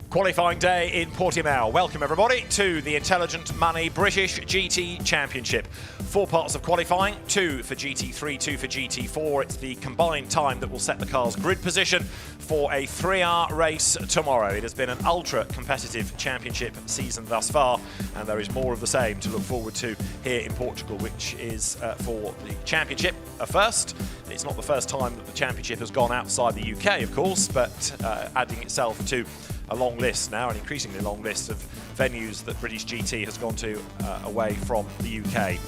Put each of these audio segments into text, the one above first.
Qualifying day in Portimao. Welcome everybody to the Intelligent Money British GT Championship. 4 parts of qualifying, 2 for GT3, 2 for GT4. It's the combined time that will set the car's grid position for a 3-hour race tomorrow. It has been an ultra competitive championship season thus far, and there is more of the same to look forward to here in Portugal, which is for the championship a first. It's not the first time that the championship has gone outside the UK, of course, but adding itself to a long list now, an increasingly long list of venues that British GT has gone to away from the UK.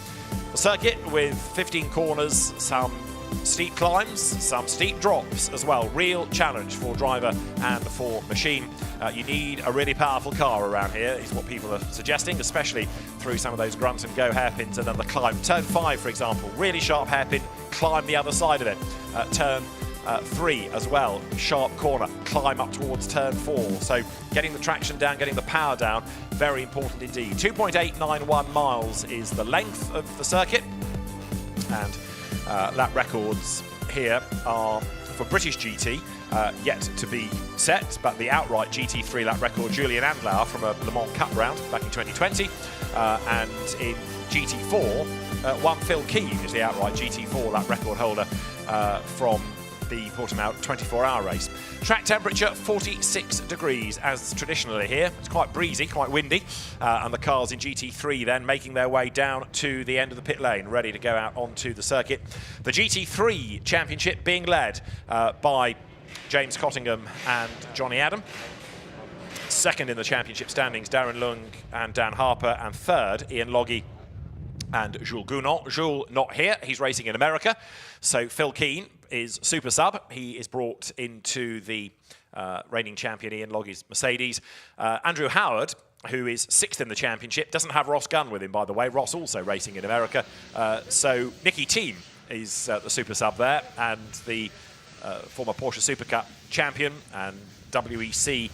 A circuit with 15 corners, some steep climbs, some steep drops as well. Real challenge for driver and for machine. You need a really powerful car around here, is what people are suggesting, especially through some of those grunt and go hairpins and then the climb. Turn 5, for example, really sharp hairpin, climb the other side of it. Turn 3 as well, sharp corner, climb up towards turn 4. So getting the traction down, getting the power down, very important indeed. 2.891 miles is the length of the circuit, and lap records here are for British GT yet to be set, but the outright GT3 lap record, Julian Andlauer from a Le Mans Cup round back in 2020, and in GT4, one Phil Keane is the outright GT4 lap record holder from the Portimao 24-hour race. Track temperature 46 degrees as traditionally here. It's quite breezy, quite windy, and the cars in GT3 then making their way down to the end of the pit lane, ready to go out onto the circuit. The GT3 championship being led by James Cottingham and Johnny Adam. Second in the championship standings, Darren Lung and Dan Harper, and third, Ian Loggy and Jules Gounon. Jules not here, he's racing in America. So Phil Keane is super sub. He is brought into the reigning champion Ian Loggy's Mercedes. Andrew Howard, who is 6th in the championship, doesn't have Ross Gunn with him, by the way. Ross also racing in America. So Nicky Thiem is the super sub there, and the former Porsche Super Cup champion and WEC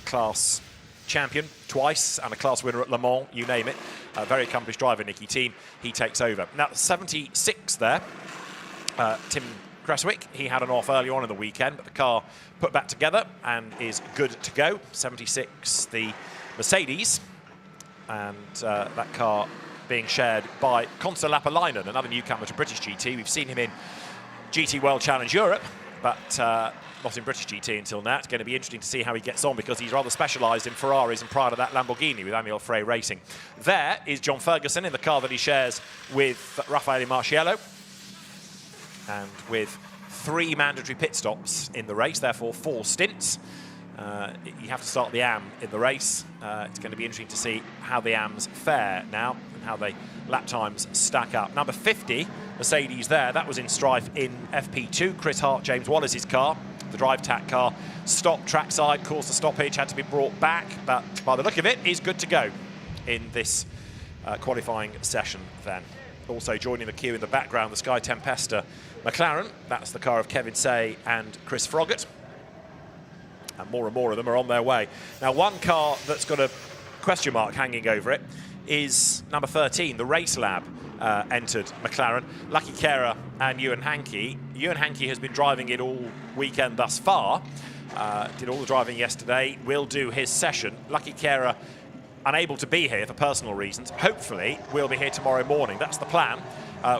class champion twice, and a class winner at Le Mans, you name it. A very accomplished driver, Nicky Thiem. He takes over. Now, 76 there, Tim Creswick. He had an off early on in the weekend, but the car put back together and is good to go. 76, the Mercedes, and that car being shared by Konsta Lapalainen, another newcomer to British GT. We've seen him in GT World Challenge Europe, but not in British GT until now. It's going to be interesting to see how he gets on, because he's rather specialised in Ferraris and prior to that Lamborghini with Amiel Frey Racing. There is John Ferguson in the car that he shares with Raffaele Marciello, and with 3 mandatory pit stops in the race, therefore 4 stints. You have to start the AM in the race. It's going to be interesting to see how the AMs fare now and how the lap times stack up. Number 50, Mercedes there, that was in strife in FP2. Chris Hart, James Wallace's car, the drive tack car, stopped trackside, caused a stoppage, had to be brought back, but by the look of it, is good to go in this qualifying session then. Also joining the queue in the background, the Sky Tempesta McLaren. That's the car of Kevin Say and Chris Froggatt. And more of them are on their way. Now, one car that's got a question mark hanging over it is number 13, the Race Lab entered McLaren. Lucky Kera and Ewan Hankey. Ewan Hankey has been driving it all weekend thus far. Did all the driving yesterday, will do his session. Lucky Kera unable to be here for personal reasons. Hopefully, we'll be here tomorrow morning. That's the plan.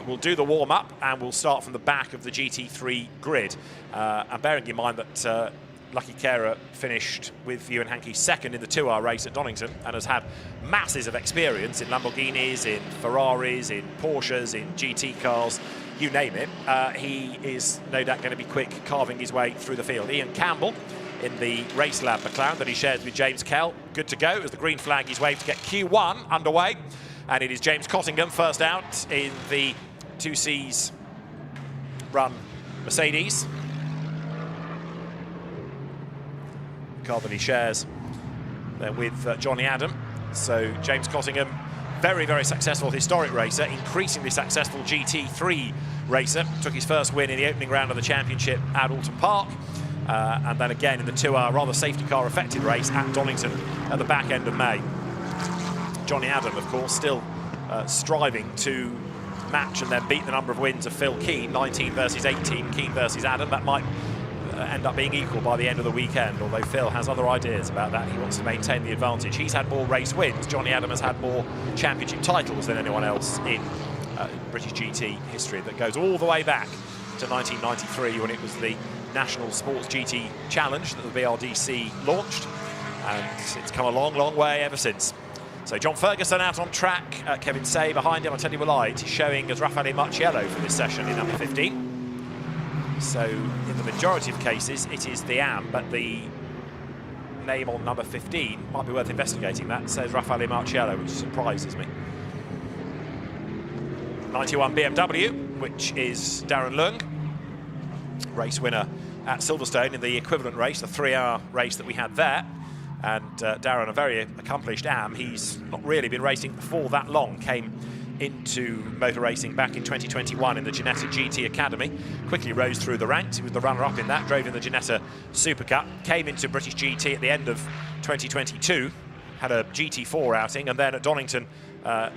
We'll do the warm-up and we'll start from the back of the GT3 grid. And bearing in mind that Lucky Kera finished with Ewan Hankey 2nd in the 2-hour race at Donington and has had masses of experience in Lamborghinis, in Ferraris, in Porsches, in GT cars, you name it. He is no doubt going to be quick carving his way through the field. Ian Campbell in the Race Lab McLaren that he shares with James Kell. Good to go as the green flag is waved to get Q1 underway. And it is James Cottingham first out in the 2Cs run Mercedes. Car that he shares there with Johnny Adam. So James Cottingham, very, very successful historic racer, increasingly successful GT3 racer. Took his first win in the opening round of the championship at Alton Park. And then again in the 2-hour rather safety car affected race at Donington at the back end of May. Johnny Adam, of course, still striving to match and then beat the number of wins of Phil Keane, 19 versus 18, Keane versus Adam. That might end up being equal by the end of the weekend, although Phil has other ideas about that. He wants to maintain the advantage. He's had more race wins. Johnny Adam has had more championship titles than anyone else in British GT history. That goes all the way back to 1993 when it was the National Sports GT Challenge that the BRDC launched, and it's come a long, long way ever since. So John Ferguson out on track, Kevin Say behind him. I'll tell you a light, he's showing as Raffaele Marciello for this session in number 15. So in the majority of cases it is the AM, but the name on number 15 might be worth investigating. That says Raffaele Marciello, which surprises me. 91 BMW, which is Darren Lung, race winner at Silverstone in the equivalent race, the 3-hour race that we had there. And Darren, a very accomplished AM, he's not really been racing for that long. Came into motor racing back in 2021 in the Ginetta GT Academy. Quickly rose through the ranks. He was the runner-up in that, drove in the Ginetta Super Cup. Came into British GT at the end of 2022. Had a GT4 outing, and then at Donington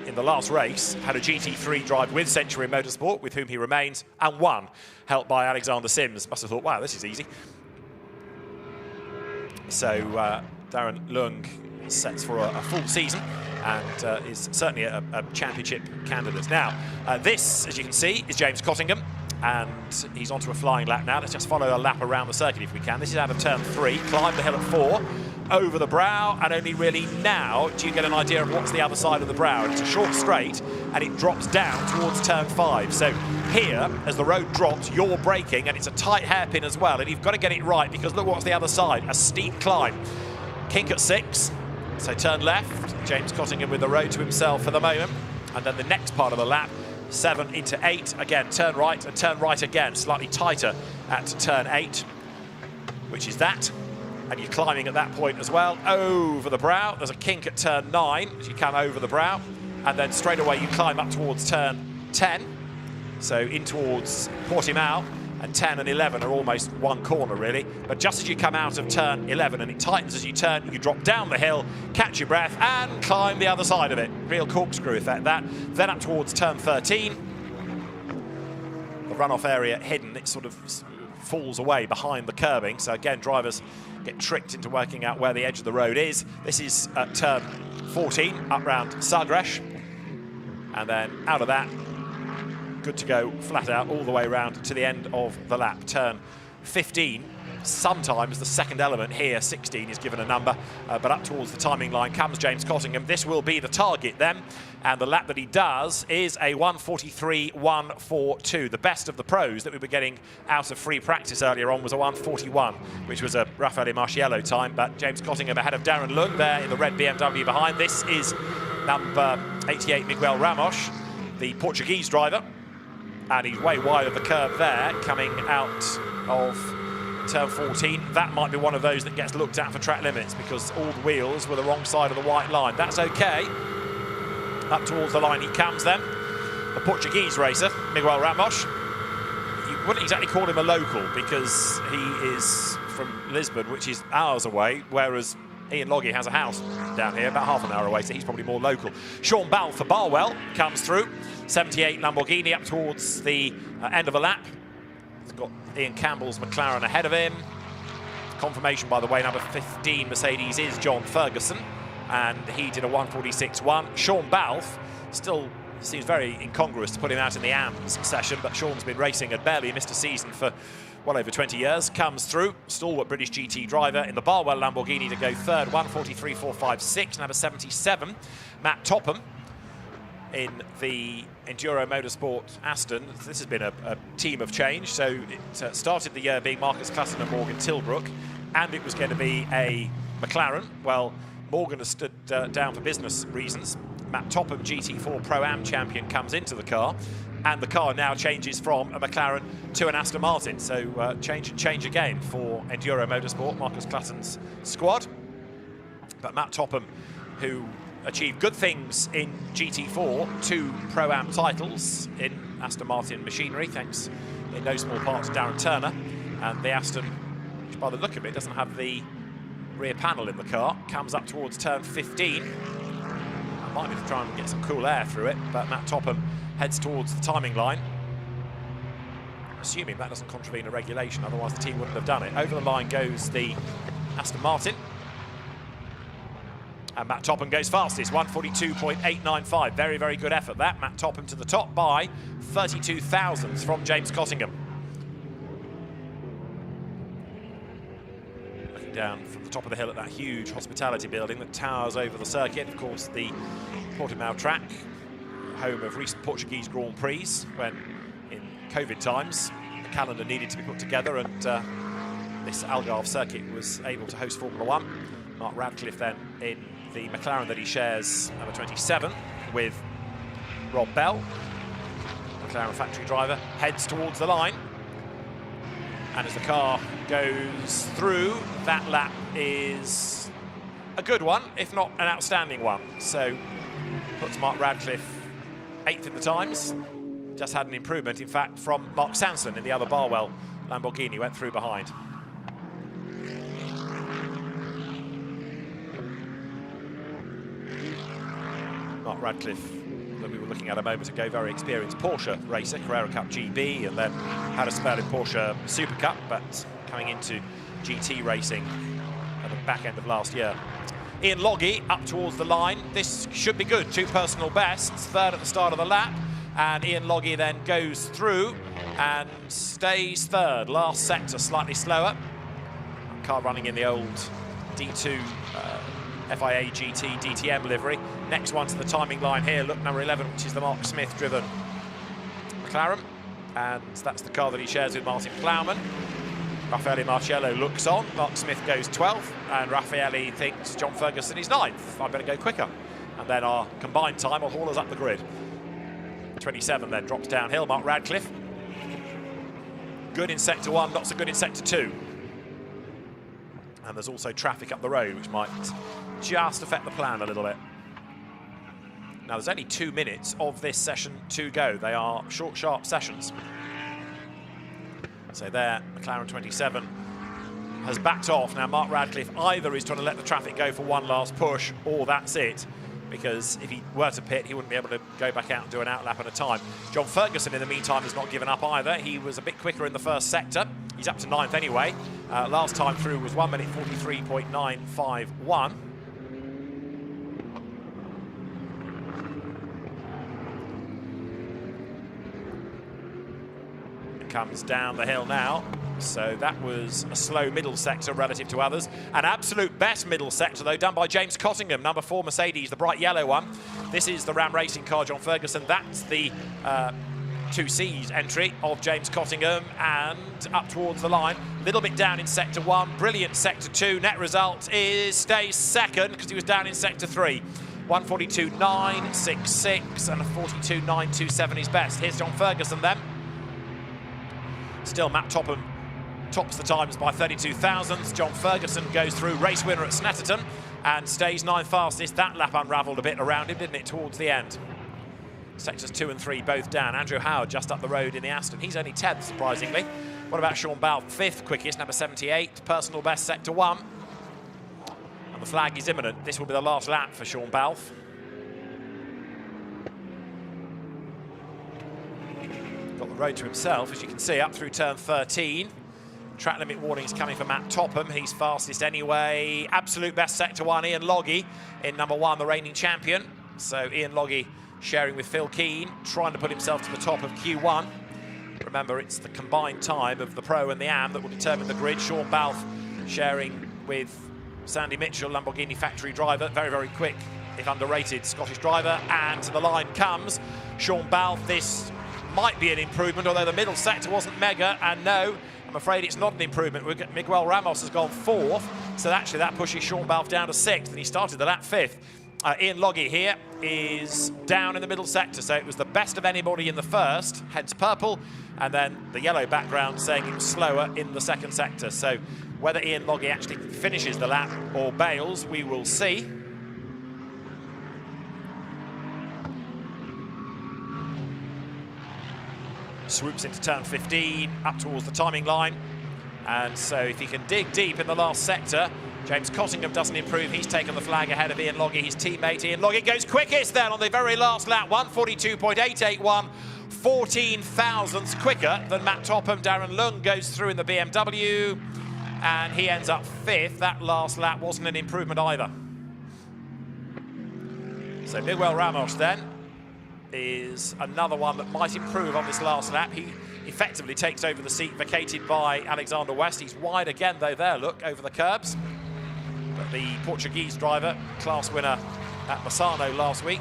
in the last race had a GT3 drive with Century Motorsport, with whom he remains, and won, helped by Alexander Sims. Must have thought, wow, this is easy. So Darren Lung sets for a full season and is certainly a championship candidate. Now, this, as you can see, is James Cottingham, and he's onto a flying lap now. Let's just follow a lap around the circuit if we can. This is out of turn 3, climb the hill at 4, over the brow, and only really now do you get an idea of what's the other side of the brow. It's a short straight, and it drops down towards turn 5. So here, as the road drops, you're braking, and it's a tight hairpin as well, and you've got to get it right, because look what's the other side, a steep climb. Kink at 6, so turn left. James Cottingham with the road to himself for the moment. And then the next part of the lap, 7 into 8. Again, turn right and turn right again, slightly tighter at turn 8, which is that. And you're climbing at that point as well, over the brow. There's a kink at turn 9 as you come over the brow. And then straight away you climb up towards turn 10. So in towards Portimao. And 10 and 11 are almost one corner, really. But just as you come out of turn 11 and it tightens as you turn, you drop down the hill, catch your breath, and climb the other side of it. Real corkscrew effect, that. Then up towards turn 13. The runoff area hidden, it sort of falls away behind the curbing. So again, drivers get tricked into working out where the edge of the road is. This is at turn 14, up round Sagres. And then out of that, good to go flat out all the way around to the end of the lap. Turn 15, sometimes the second element here, 16 is given a number, but up towards the timing line comes James Cottingham. This will be the target then, and the lap that he does is a 1:43.142. The best of the pros that we were getting out of free practice earlier on was a 1:41, which was a Raffaele Marciello time, but James Cottingham ahead of Darren Lung there in the red BMW behind. This is number 88, Miguel Ramos, the Portuguese driver. And he's way wide of the curve there, coming out of turn 14. That might be one of those that gets looked at for track limits, because all the wheels were the wrong side of the white line. That's okay. Up towards the line he comes then. The Portuguese racer, Miguel Ramos. You wouldn't exactly call him a local, because he is from Lisbon, which is hours away, whereas Ian Logie has a house down here, about half an hour away, so he's probably more local. Sean Ball for Barwell comes through. 78 Lamborghini up towards the end of the lap. He's got Ian Campbell's McLaren ahead of him. Confirmation, by the way, number 15 Mercedes is John Ferguson, and he did a 1:46.1. Sean Balfe still seems very incongruous to put him out in the AMS session, but Sean's been racing and barely missed a season for well over 20 years. Comes through, stalwart British GT driver in the Barwell Lamborghini to go third, 1:43.456. Number 77, Matt Topham in the Enduro Motorsport Aston. This has been a team of change. So it started the year being Marcus Classen and Morgan Tilbrook, and it was going to be a McLaren. Well, Morgan has stood down for business reasons. Matt Topham, GT4 Pro-Am champion, comes into the car, and the car now changes from a McLaren to an Aston Martin. So change again for Enduro Motorsport, Marcus Classen's squad. But Matt Topham, who achieved good things in GT4, 2 Pro-Am titles in Aston Martin machinery, thanks in no small part to Darren Turner. And the Aston, which by the look of it doesn't have the rear panel in the car, comes up towards turn 15. I might need to try and get some cool air through it, but Matt Topham heads towards the timing line. assuming that doesn't contravene a regulation, otherwise the team wouldn't have done it. Over the line goes the Aston Martin. And Matt Topham goes fastest, 1:42.895. Very, very good effort that. Matt Topham to the top by 32 thousandths from James Cottingham. Looking down from the top of the hill at that huge hospitality building that towers over the circuit. Of course, the Portimao track, home of recent Portuguese Grand Prix, when in COVID times the calendar needed to be put together, and this Algarve circuit was able to host Formula 1. Mark Radcliffe then in the McLaren that he shares, number 27, with Rob Bell. McLaren factory driver heads towards the line. And as the car goes through, that lap is a good one, if not an outstanding one. So puts Mark Radcliffe 8th in the times. Just had an improvement, in fact, from Mark Sanson in the other Barwell Lamborghini, went through behind. Mark Radcliffe, that we were looking at a moment ago, very experienced Porsche racer, Carrera Cup GB, and then had a spell in Porsche Super Cup, but coming into GT racing at the back end of last year. Ian Loggy up towards the line. This should be good. 2 personal bests, 3rd at the start of the lap, and Ian Loggy then goes through and stays 3rd. Last sector slightly slower. Car running in the old D2 FIA GT DTM livery. Next one to the timing line here, look, number 11, which is the Mark Smith driven McLaren, and that's the car that he shares with Martin Plowman. Raffaele Marciello looks on, Mark Smith goes 12th, and Raffaele thinks John Ferguson is 9th. I better go quicker. And then our combined time will haul us up the grid. 27 then drops downhill, Mark Radcliffe. Good in sector 1, not so good in sector 2. And there's also traffic up the road, which might just affect the plan a little bit. Now, there's only 2 minutes of this session to go. They are short, sharp sessions. So there, McLaren 27 has backed off. Now, Mark Radcliffe either is trying to let the traffic go for one last push, or that's it, because if he were to pit, he wouldn't be able to go back out and do an outlap at a time. John Ferguson, in the meantime, has not given up either. He was a bit quicker in the first sector. He's up to 9th anyway. Last time through was 1:43.951. Comes down the hill now. So that was a slow middle sector relative to others. An absolute best middle sector, though, done by James Cottingham, number 4 Mercedes, the bright yellow one. This is the Ram Racing car, John Ferguson. That's the 2C's entry of James Cottingham, and up towards the line. A little bit down in sector 1, brilliant sector 2. Net result is stays 2nd because he was down in sector 3. 1:42.966 and a 42.927 is best. Here's John Ferguson then. Still, Matt Topham tops the times by 32 thousandths. John Ferguson goes through, race winner at Snetterton, and stays 9th fastest. That lap unravelled a bit around him, didn't it, towards the end? Sectors 2 and 3 both down. Andrew Howard just up the road in the Aston. He's only 10th, surprisingly. What about Sean Balfe? 5th quickest, number 78. Personal best, sector 1. And the flag is imminent. This will be the last lap for Sean Balfe. Got the road to himself, as you can see, up through turn 13. Track limit warnings coming for Matt Topham. He's fastest anyway. Absolute best sector 1, Ian Loggy in number 1, the reigning champion. So Ian Loggy sharing with Phil Keane, trying to put himself to the top of Q1. Remember, it's the combined time of the Pro and the Am that will determine the grid. Sean Balfe sharing with Sandy Mitchell, Lamborghini factory driver. Very, very quick, if underrated, Scottish driver. And to the line comes Sean Balfe. This might be an improvement, although the middle sector wasn't mega, and no, I'm afraid it's not an improvement. Miguel Ramos has gone 4th, so actually that pushes Sean Balfe down to 6th, and he started the lap 5th. Ian Loggy here is down in the middle sector, so it was the best of anybody in the first, hence purple, and then the yellow background saying it was slower in the second sector. So whether Ian Loggy actually finishes the lap or bails, we will see. Swoops into turn 15, up towards the timing line. And so if he can dig deep in the last sector, James Cottingham doesn't improve. He's taken the flag ahead of Ian Loggy, his teammate. Ian Loggy goes quickest then on the very last lap, 1:42.881. 14 thousandths quicker than Matt Topham. Darren Lung goes through in the BMW, and he ends up 5th. That last lap wasn't an improvement either. So Miguel Ramos then is another one that might improve on this last lap. He effectively takes over the seat vacated by Alexander West. He's wide again though there, look, over the curbs. But the Portuguese driver, class winner at Misano last week,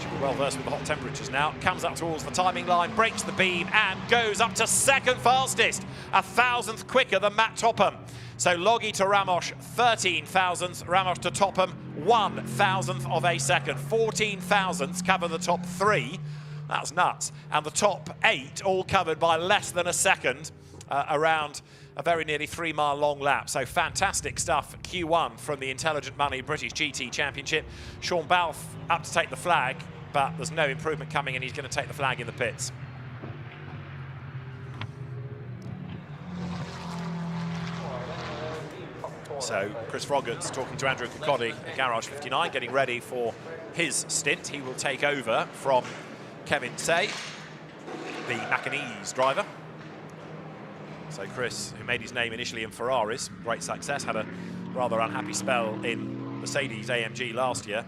should be well versed with the hot temperatures now, comes up towards the timing line, breaks the beam and goes up to 2nd fastest, 1,000th quicker than Matt Topham. So Loggy to Ramos, 13 thousandths. Ramos to Topham, 1,000th of a second. 14 thousandths cover the top 3. That's nuts. And the top 8 all covered by less than a second around a very nearly 3-mile long lap. So fantastic stuff. Q1 from the Intelligent Money British GT Championship. Sean Balfe up to take the flag, but there's no improvement coming, and he's going to take the flag in the pits. So Chris Froggatt's talking to Andrew Kirkcaldy at Garage 59, getting ready for his stint. He will take over from Kevin Say, the Macanese driver. So Chris, who made his name initially in Ferraris, great success, had a rather unhappy spell in Mercedes AMG last year.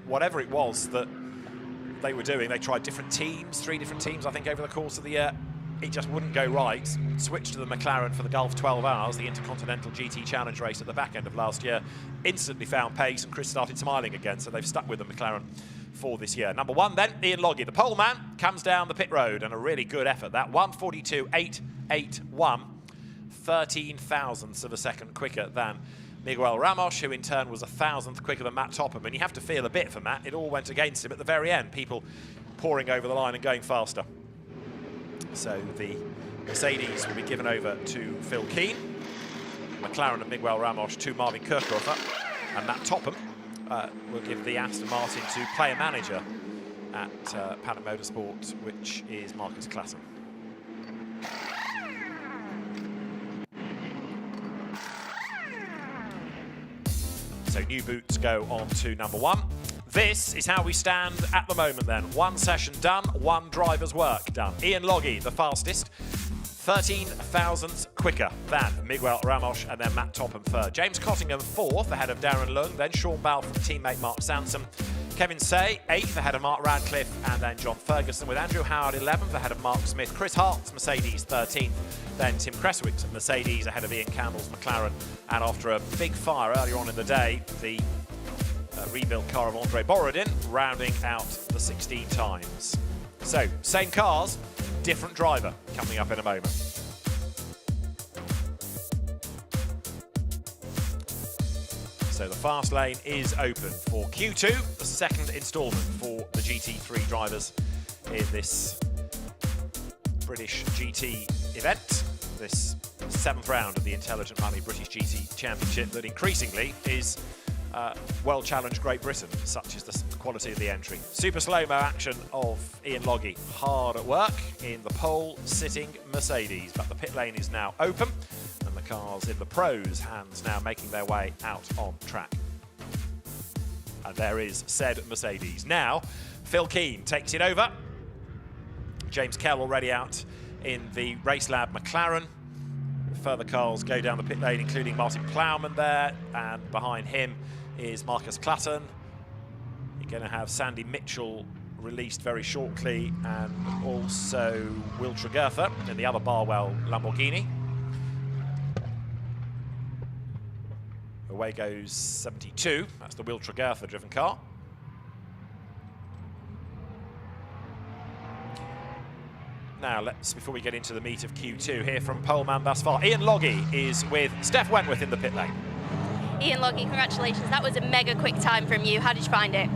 Whatever it was that they were doing, they tried different teams, 3 different teams, I think, over the course of the year. It just wouldn't go right. Switched to the McLaren for the Gulf 12 Hours, the Intercontinental GT Challenge race at the back end of last year. Instantly found pace, and Chris started smiling again, so they've stuck with the McLaren for this year. Number 1 then, Ian Loggy, the pole man, comes down the pit road, and a really good effort. That 1:42.881, 13 thousandths of a second quicker than Miguel Ramos, who in turn was 1,000th quicker than Matt Topham. And you have to feel a bit for Matt. It all went against him at the very end, people pouring over the line and going faster. So the Mercedes will be given over to Phil Keane, McLaren and Miguel Ramos to Marvin Kirchhofer, and Matt Topham will give the Aston Martin to player manager at Paddock Motorsport, which is Marcus Klassen. So new boots go on to number 1. This is how we stand at the moment then. 1 session done, 1 driver's work done. Ian Loggy, the fastest, 13 thousandths quicker than Miguel Ramos, and then Matt Topham 3rd. James Cottingham 4th, ahead of Darren Lung, then Sean Balfe from teammate Mark Sansom. Kevin Say 8th, ahead of Mark Radcliffe, and then John Ferguson, with Andrew Howard 11th, ahead of Mark Smith. Chris Hart's Mercedes 13th, then Tim Creswick's Mercedes, ahead of Ian Campbell's McLaren. And after a big fire earlier on in the day, the rebuilt car of Andre Borodin rounding out the 16 times. So, same cars, different driver coming up in a moment. So the fast lane is open for Q2, the 2nd instalment for the GT3 drivers in this British GT event, this 7th round of the Intelligent Money British GT Championship that increasingly is well challenged Great Britain, such is the quality of the entry. Super slow-mo action of Ian Loggy, hard at work in the pole-sitting Mercedes, but the pit lane is now open, and the cars in the pros' hands now making their way out on track. And there is said Mercedes. Now, Phil Keane takes it over. James Kell already out in the Race Lab McLaren. Further cars go down the pit lane, including Martin Plowman there, and behind him is Marcus Klassen. You're going to have Sandy Mitchell released very shortly, and also Will Tregertha in the other Barwell Lamborghini. Away goes 72. That's the Will Tregertha driven car. Now, before we get into the meat of Q2, hear from poleman thus far. Ian Loggy is with Steph Wentworth in the pit lane. Ian Loggy, congratulations. That was a mega quick time from you. How did you find it?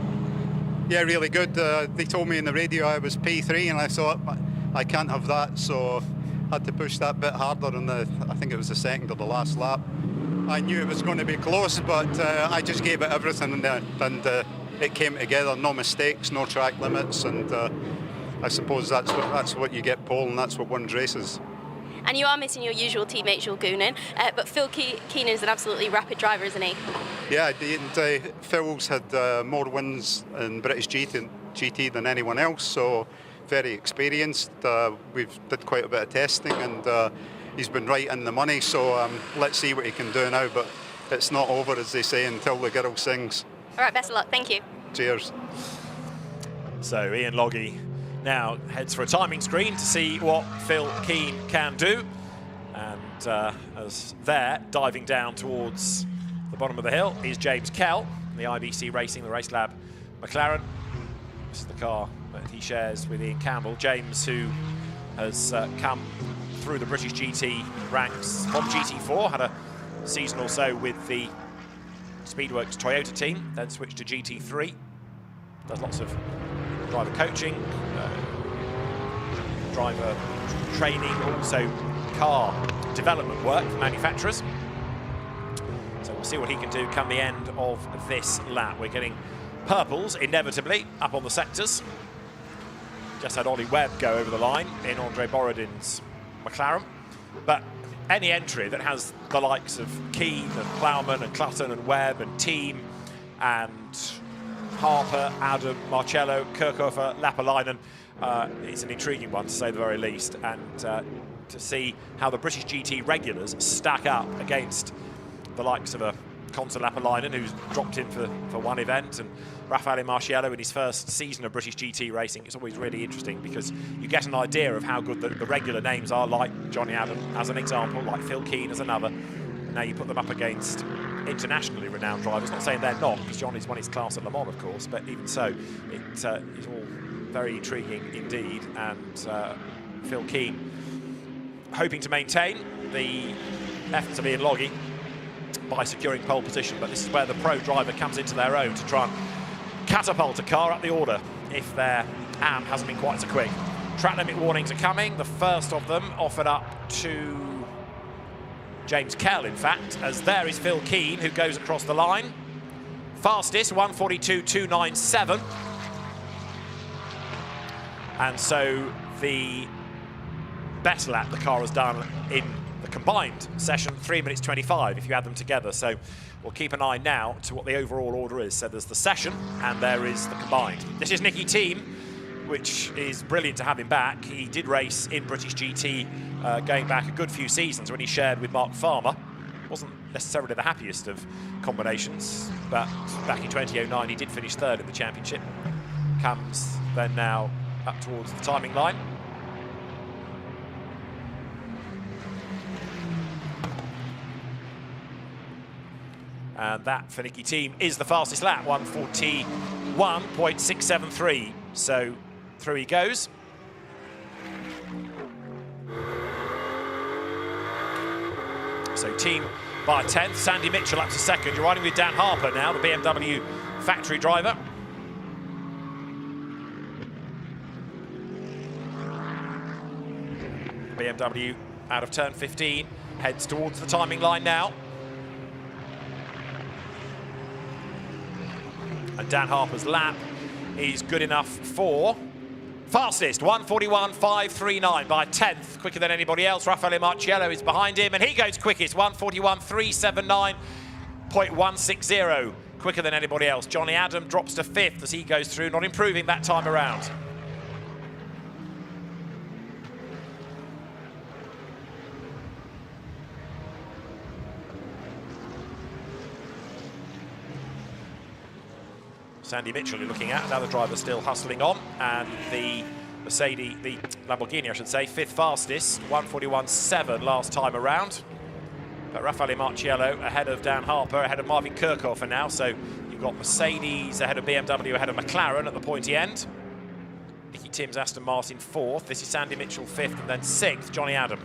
Yeah, really good. They told me in the radio I was P3, and I thought, I can't have that, so I had to push that bit harder on I think it was the 2nd of the last lap. I knew it was going to be close, but I just gave it everything, and it came together. No mistakes, no track limits, and I suppose that's what you get pole, and that's what wins races. And you are missing your usual teammate, Jules Goonan, but Phil Keane is an absolutely rapid driver, isn't he? Yeah, Phil's had more wins in British GT GT than anyone else, so very experienced. We've did quite a bit of testing, and he's been right in the money, so let's see what he can do now, but it's not over, as they say, until the girl sings. All right, best of luck. Thank you. Cheers. So Ian Loggy now heads for a timing screen to see what Phil Keane can do. And as there, diving down towards the bottom of the hill, is James Kell, the IBC Racing, the Race Lab McLaren. This is the car that he shares with Ian Campbell. James, who has come through the British GT ranks from GT4, had a season or so with the Speedworks Toyota team, then switched to GT3. Does lots of driver coaching, driver training, also car development work for manufacturers. So we'll see what he can do come the end of this lap. We're getting purples, inevitably, up on the sectors. Just had Ollie Webb go over the line in Andre Borodin's McLaren. But any entry that has the likes of Keane and Plowman and Clutton and Webb and Team and Harper, Adam, Marcello, Kirchhofer, Lapalainen, it's an intriguing one to say the very least, and to see how the British GT regulars stack up against the likes of a Conte Lapalainen, who's dropped in for one event, and Raffaele Marciello in his first season of British GT racing. It's always really interesting because you get an idea of how good the regular names are, like Johnny Adam as an example, like Phil Keane as another. Now you put them up against internationally renowned drivers, not saying they're not, because Johnny's won his class at Le Mans, of course, but even so, it is all very intriguing indeed. And Phil Keane hoping to maintain the efforts of Ian Loggy by securing pole position, but this is where the pro driver comes into their own to try and catapult a car up the order if their AM hasn't been quite so quick. Track limit warnings are coming, the first of them offered up to James Kell, in fact, as there is Phil Keane, who goes across the line. Fastest, 1:42.297. And so the best lap the car has done in the combined session, 3 minutes 25, if you add them together. So we'll keep an eye now to what the overall order is. So there's the session, and there is the combined. This is Nicky Thiem, which is brilliant to have him back. He did race in British GT going back a good few seasons when he shared with Mark Farmer. Wasn't necessarily the happiest of combinations, but back in 2009 he did finish third in the championship. Comes then now up towards the timing line. And that for Nicky Thiem is the fastest lap, 1:41.673. So through he goes. So Thiem by 10th, Sandy Mitchell up to second. You're riding with Dan Harper now, the BMW factory driver. BMW out of turn 15, heads towards the timing line now. And Dan Harper's lap is good enough for fastest, 1:41.539 by 10th, quicker than anybody else. Raffaele Marciello is behind him, and he goes quickest, 1:41.379.160, quicker than anybody else. Johnny Adam drops to 5th as he goes through, not improving that time around. Sandy Mitchell you're looking at, another driver still hustling on, and the Mercedes, the Lamborghini I should say, 5th fastest, 1:41.7 last time around. But Raffaele Marciello ahead of Dan Harper, ahead of Marvin Kirchhofer now, so you've got Mercedes ahead of BMW, ahead of McLaren at the pointy end. Nicky Thiem's Aston Martin 4th, this is Sandy Mitchell 5th, and then 6th, Johnny Adam.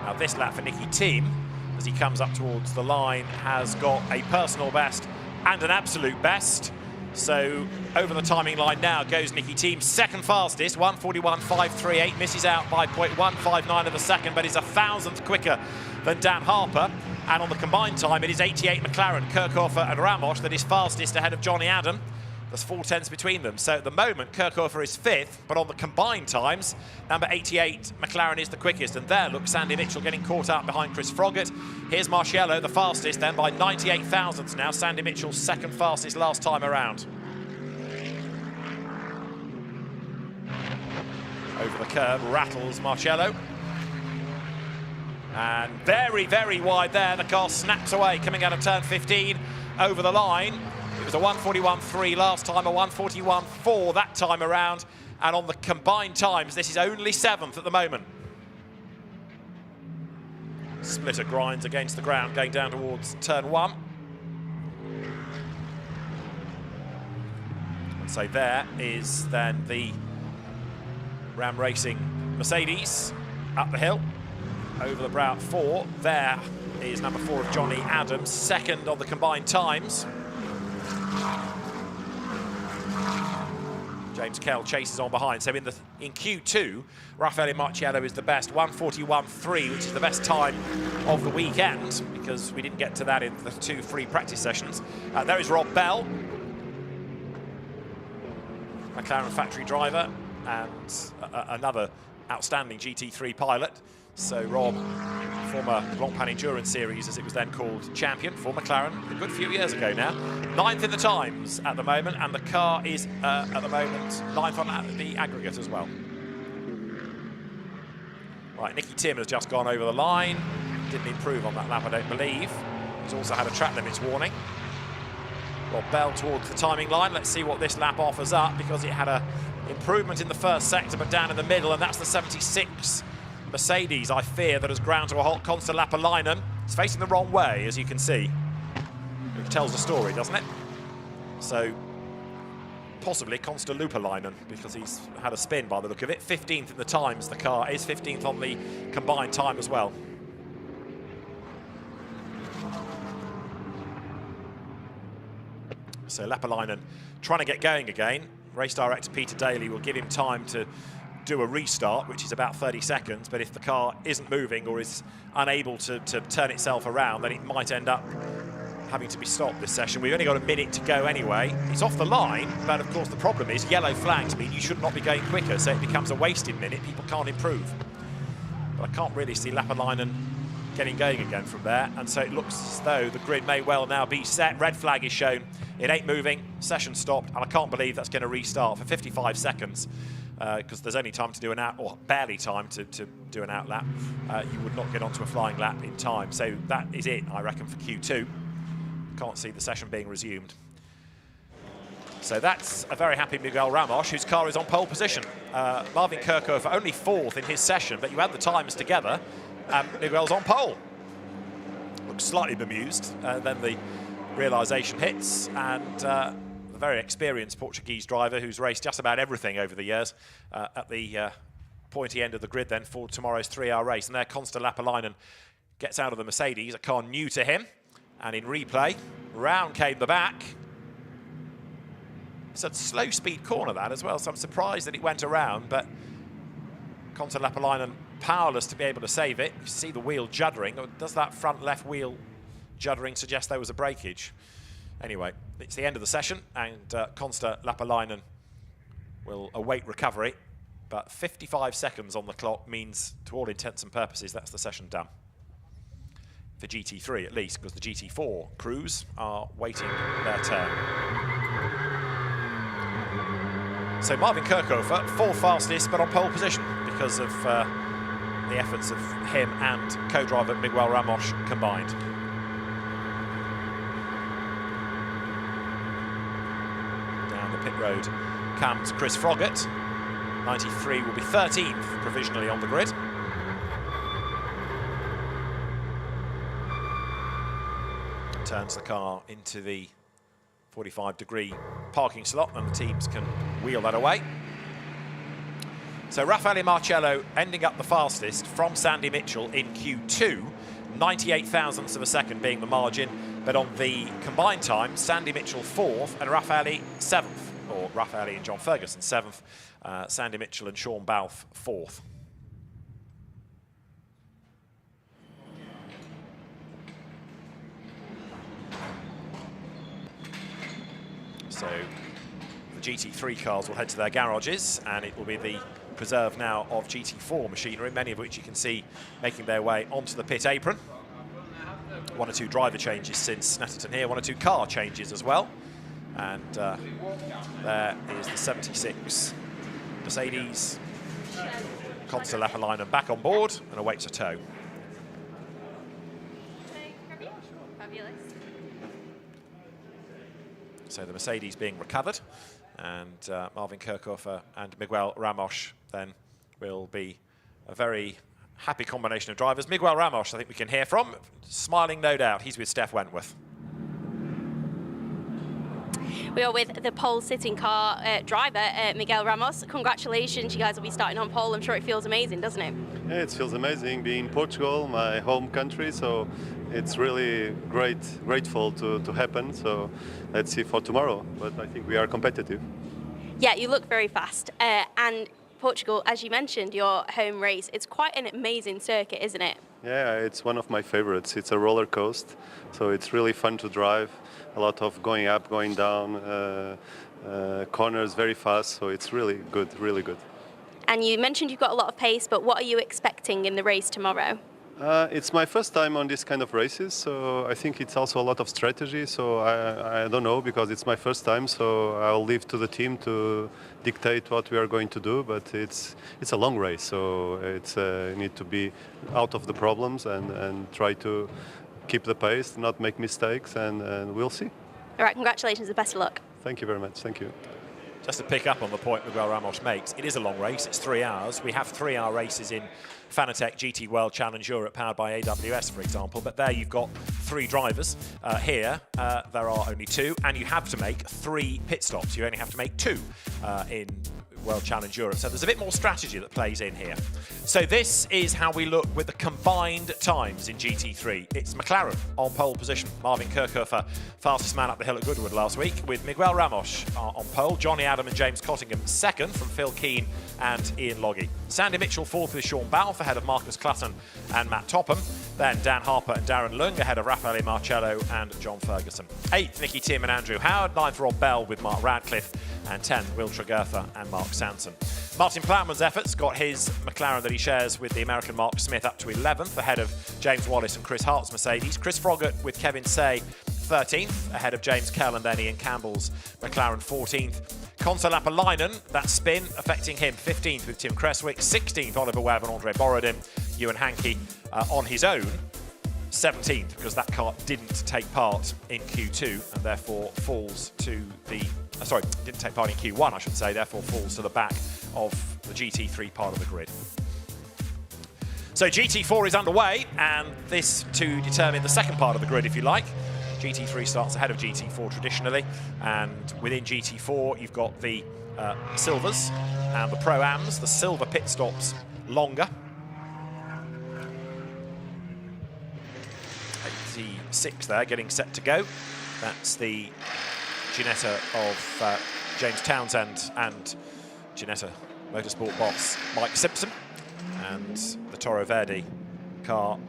Now this lap for Nicky Thiem, as he comes up towards the line, has got a personal best and an absolute best. So over the timing line now goes Nicky Thiem, 2nd fastest, 1:41.538, misses out by 0.159 of a second, but is 1,000th quicker than Dan Harper. And on the combined time, it is 88 McLaren, Kirchhofer and Ramos that is fastest ahead of Johnny Adam. There's 4/10 between them. So at the moment, Kirchhofer is 5th, but on the combined times, number 88 McLaren is the quickest. And there, look, Sandy Mitchell getting caught up behind Chris Froggatt. Here's Marciello, the fastest then by 98 thousandths now. Sandy Mitchell's second fastest last time around. Over the curb, rattles Marciello. And very, very wide there. The car snaps away, coming out of turn 15 over the line. It was a 1:41.3 last time, a 1:41.4 that time around. And on the combined times, this is only 7th at the moment. Splitter grinds against the ground, going down towards turn 1. So there is then the Ram Racing Mercedes up the hill, over the brow at 4. There is number 4 of Johnny Adams, second on the combined times. James Kell chases on behind. So in Q2, Raffaele Marciello is the best, 1:41.3, which is the best time of the weekend, because we didn't get to that in the 2 free practice sessions. There is Rob Bell, McLaren factory driver, and another outstanding GT3 pilot. So Rob, former Blancpain Endurance Series, as it was then called, champion for McLaren a good few years ago now. 9th in the times at the moment, and the car is, at the moment, 9th on the aggregate as well. Right, Nicky Tim has just gone over the line. Didn't improve on that lap, I don't believe. He's also had a track limits warning. Rob Bell towards the timing line. Let's see what this lap offers up, because it had a improvement in the first sector, but down in the middle, and that's the 76 Mercedes, I fear, that has ground to a halt. Consta Lapalainen. It's facing the wrong way, as you can see. It tells the story, doesn't it? So, possibly Consta Lupalainen, because he's had a spin by the look of it. 15th in the times, the car is 15th on the combined time as well. So Lapalainen trying to get going again. Race director Peter Daly will give him time to do a restart, which is about 30 seconds, but if the car isn't moving or is unable to turn itself around, then it might end up having to be stopped this session. We've only got a minute to go anyway. It's off the line, but of course the problem is yellow flags mean you should not be going quicker, so it becomes a wasted minute. People can't improve. But I can't really see Lapalainen getting going again from there, and so it looks as though the grid may well now be set. Red flag is shown. It ain't moving, session stopped, and I can't believe that's going to restart for 55 seconds. Because there's only time to do an out, or barely time to do an out lap. You would not get onto a flying lap in time. So that is it, I reckon, for Q2. Can't see the session being resumed. So that's a very happy Miguel Ramos, whose car is on pole position. Marvin Kirchhofer only 4th in his session, but you add the times together, and Miguel's on pole. Looks slightly bemused. Then the realisation hits, and very experienced Portuguese driver who's raced just about everything over the years at the pointy end of the grid then for tomorrow's 3-hour race. And there Consta Lapalainen gets out of the Mercedes, a car new to him. And in replay, round came the back. It's a slow speed corner that as well, so I'm surprised that it went around, but Consta Lapalainen powerless to be able to save it. You see the wheel juddering. Or does that front left wheel juddering suggest there was a breakage? Anyway, it's the end of the session, and Consta Lapalainen will await recovery, but 55 seconds on the clock means, to all intents and purposes, that's the session done. For GT3 at least, because the GT4 crews are waiting their turn. So Marvin Kirchhofer, 4th fastest, but on pole position because of the efforts of him and co-driver Miguel Ramos combined. Pit road comes Chris Froggatt. 93 will be 13th provisionally on the grid. Turns the car into the 45-degree parking slot, and the teams can wheel that away. So Raffaele Marciello ending up the fastest from Sandy Mitchell in Q2, 98 thousandths of a second being the margin, but on the combined time, Sandy Mitchell 4th and Raffaele 7th. Or Raffaele and John Ferguson 7th, Sandy Mitchell and Sean Balfe 4th. So the GT3 cars will head to their garages, and it will be the preserve now of GT4 machinery, many of which you can see making their way onto the pit apron. 1 or 2 driver changes since Snetterton here, 1 or 2 car changes as well. And there is the 76 Mercedes. Consta Leppäläinen back on board and awaits a tow. Fabulous. So the Mercedes being recovered, and Marvin Kirchhofer and Miguel Ramos then will be a very happy combination of drivers. Miguel Ramos, I think we can hear from, smiling no doubt. He's with Steph Wentworth. We are with the pole sitting car driver, Miguel Ramos. Congratulations, you guys will be starting on pole. I'm sure it feels amazing, doesn't it? Yeah, it feels amazing being in Portugal, my home country, so it's really grateful to happen. So let's see for tomorrow, but I think we are competitive. Yeah, you look very fast. And Portugal, as you mentioned, your home race, it's quite an amazing circuit, isn't it? Yeah, it's one of my favorites. It's a roller coaster, so it's really fun to drive. A lot of going up, going down, corners very fast, so it's really good, really good. And you mentioned you've got a lot of pace, but what are you expecting in the race tomorrow? It's my first time on this kind of races, so I think it's also a lot of strategy, so I don't know, because it's my first time, so I'll leave to the team to dictate what we are going to do, but it's a long race, so it's you need to be out of the problems and try to keep the pace, not make mistakes, and we'll see. All right, congratulations and best of luck. Thank you very much, thank you. Just to pick up on the point Miguel Ramos makes, it is a long race, it's 3 hours. We have 3-hour races in Fanatec GT World Challenge Europe powered by AWS, for example, but there you've got 3 drivers. Here, there are only 2, and you have to make 3 pit stops. You only have to make 2 in World Challenge Europe. So there's a bit more strategy that plays in here. So this is how we look with the combined times in GT3. It's McLaren on pole position. Marvin Kirchhofer, fastest man up the hill at Goodwood last week, with Miguel Ramos on pole. Johnny Adam and James Cottingham second from Phil Keane and Ian Loggy. Sandy Mitchell fourth with Sean Balfe ahead of Marcus Clutton and Matt Topham. Then Dan Harper and Darren Lung ahead of Raffaele Marcello and John Ferguson. 8th, Nicky Tim and Andrew Howard. 9th, Rob Bell with Mark Radcliffe. And 10th, Will Tregertha and Mark Sanson. Martin Plowman's efforts got his McLaren that he shares with the American Mark Smith up to 11th, ahead of James Wallace and Chris Hart's Mercedes. Chris Froggatt with Kevin Say 13th, ahead of James Kell and then Ian Campbell's McLaren 14th. Consta Leppäläinen, that spin affecting him, 15th with Tim Creswick, 16th Oliver Webb and Andre Borodin. Ewan Hankey on his own, 17th, because that car didn't take part in Q2 and therefore falls to the... sorry, didn't take part in Q1, I should say, therefore falls to the back of the GT3 part of the grid. So GT4 is underway, and this to determine the second part of the grid, if you like. GT3 starts ahead of GT4 traditionally, and within GT4 you've got the Silvers and the Pro-Ams, the silver pit stops longer. 86 there, getting set to go. That's the Ginetta of James Townsend and Ginetta Motorsport boss Mike Simpson. And the Toro Verde car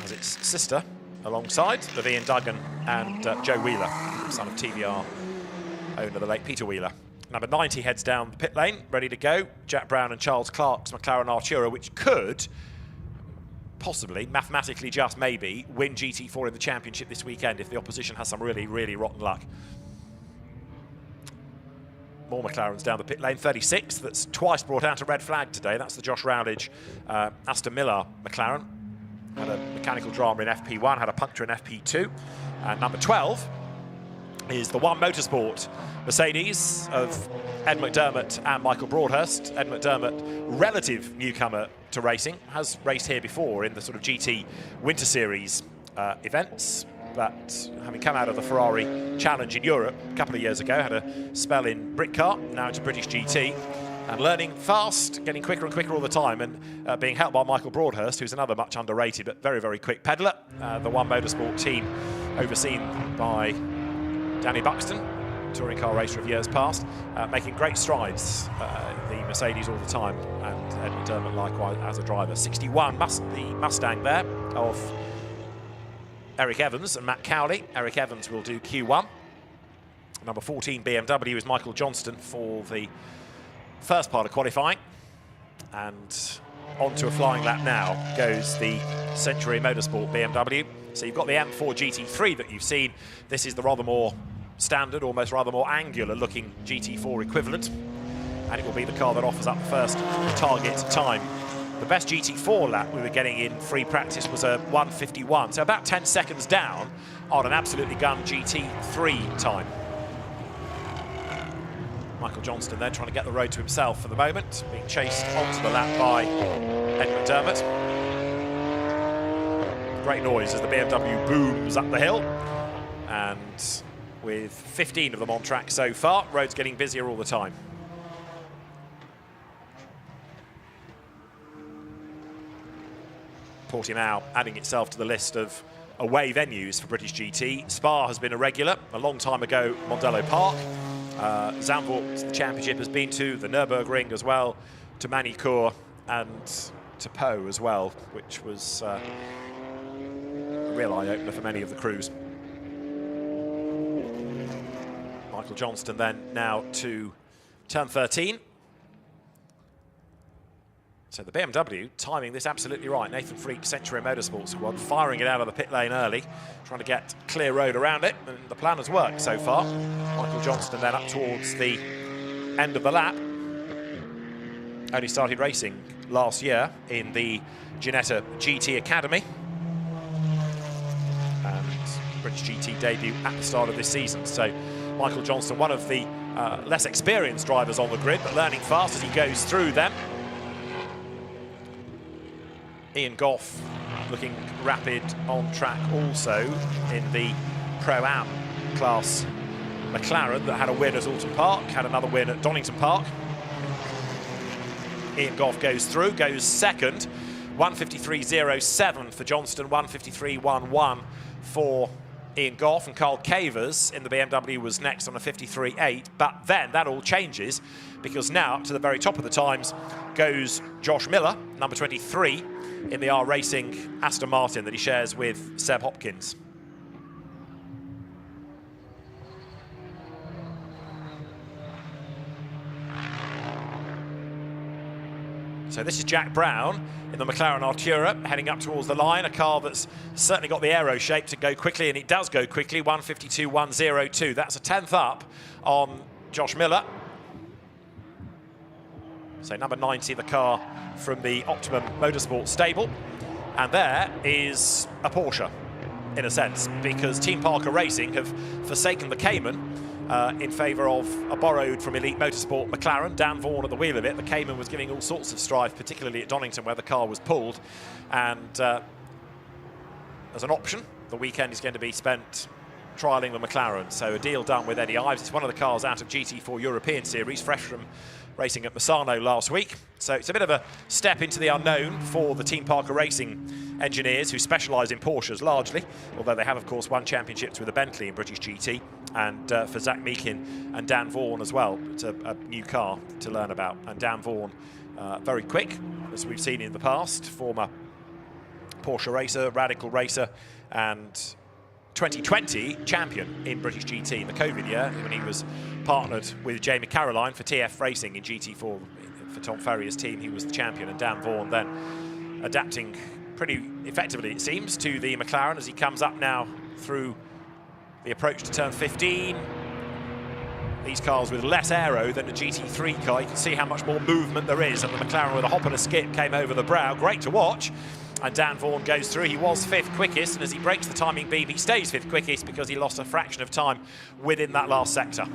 has its sister alongside, Levian Duggan and Joe Wheeler, son of TVR owner, the late Peter Wheeler. Number 90 heads down the pit lane, ready to go. Jack Brown and Charles Clark's McLaren Artura, which could possibly, mathematically just maybe, win GT4 in the championship this weekend if the opposition has some really, really rotten luck. More McLarens down the pit lane. 36th, that's twice brought out a red flag today. That's the Josh Rowledge Aston Miller McLaren. Had a mechanical drama in FP1, had a puncture in FP2. And number 12 is the One Motorsport Mercedes of Ed McDermott and Michael Broadhurst. Ed McDermott, relative newcomer to racing, has raced here before in the sort of GT Winter Series events, but having come out of the Ferrari Challenge in Europe a couple of years ago, had a spell in Britcar, now into British GT, and learning fast, getting quicker and quicker all the time, and being helped by Michael Broadhurst, who's another much underrated but very, very quick peddler. The One Motorsport team overseen by Danny Buxton, touring car racer of years past, making great strides, the Mercedes all the time, and Ed McDermott likewise as a driver. 61, the Mustang there of Eric Evans and Matt Cowley. Eric Evans will do Q1. Number 14 BMW is Michael Johnston for the first part of qualifying. And onto a flying lap now goes the Century Motorsport BMW. So you've got the M4 GT3 that you've seen. This is the rather more standard, almost rather more angular looking GT4 equivalent. And it will be the car that offers up the first target time. The best GT4 lap we were getting in free practice was a 1:51, so about 10 seconds down on an absolutely gun GT3 time. Michael Johnston then trying to get the road to himself for the moment, being chased onto the lap by Ed McDermott. Great noise as the BMW booms up the hill, and with 15 of them on track so far, road's getting busier all the time. Portimao adding itself to the list of away venues for British GT. Spa has been a regular. A long time ago, Mondello Park. Zandvoort, the championship, has been to the Nürburgring as well, to Manicourt and to Pau as well, which was a real eye-opener for many of the crews. Michael Johnston then now to turn 13. So the BMW timing this absolutely right. Nathan Freak, SRO Motorsports Squad, firing it out of the pit lane early, trying to get clear road around it, and the plan has worked so far. Michael Johnston then up towards the end of the lap. Only started racing last year in the Ginetta GT Academy. And British GT debut at the start of this season. So Michael Johnston, one of the less experienced drivers on the grid, but learning fast as he goes through them. Ian Goff looking rapid on track also in the Pro-Am class McLaren that had a win at Alton Park, had another win at Donington Park. Ian Goff goes through, goes second. 1:53.07 for Johnston, 1:53.11 for Ian Goff, and Carl Cavers in the BMW was next on a 53.8, but then that all changes because now up to the very top of the times goes Josh Miller, number 23, in the R Racing Aston Martin that he shares with Seb Hopkins. So this is Jack Brown in the McLaren Artura heading up towards the line, a car that's certainly got the aero shape to go quickly, and it does go quickly, 1:52.102. That's a 10th up on Josh Miller. So number 90, the car from the Optimum Motorsports stable. And there is a Porsche, in a sense, because Team Parker Racing have forsaken the Cayman in favour of a borrowed from Elite Motorsport McLaren. Dan Vaughan at the wheel of it. The Cayman was giving all sorts of strife, particularly at Donington where the car was pulled. And as an option, the weekend is going to be spent trialling the McLaren. So a deal done with Eddie Ives. It's one of the cars out of GT4 European Series, fresh from racing at Misano last week. So it's a bit of a step into the unknown for the Team Parker Racing engineers who specialise in Porsches largely, although they have, of course, won championships with a Bentley in British GT, and for Zach Meakin and Dan Vaughan as well. It's a new car to learn about. And Dan Vaughan, very quick, as we've seen in the past, former Porsche racer, radical racer, and 2020 champion in British GT in the COVID year when he was partnered with Jamie Caroline for TF Racing in GT4 for Tom Ferrier's team. He was the champion, and Dan Vaughan then adapting pretty effectively, it seems, to the McLaren as he comes up now through the approach to turn 15. These cars with less aero than the GT3 car, you can see how much more movement there is, and the McLaren with a hop and a skip came over the brow. Great to watch. And Dan Vaughan goes through. He was 5th quickest, and as he breaks the timing beam, he stays 5th quickest because he lost a fraction of time within that last sector.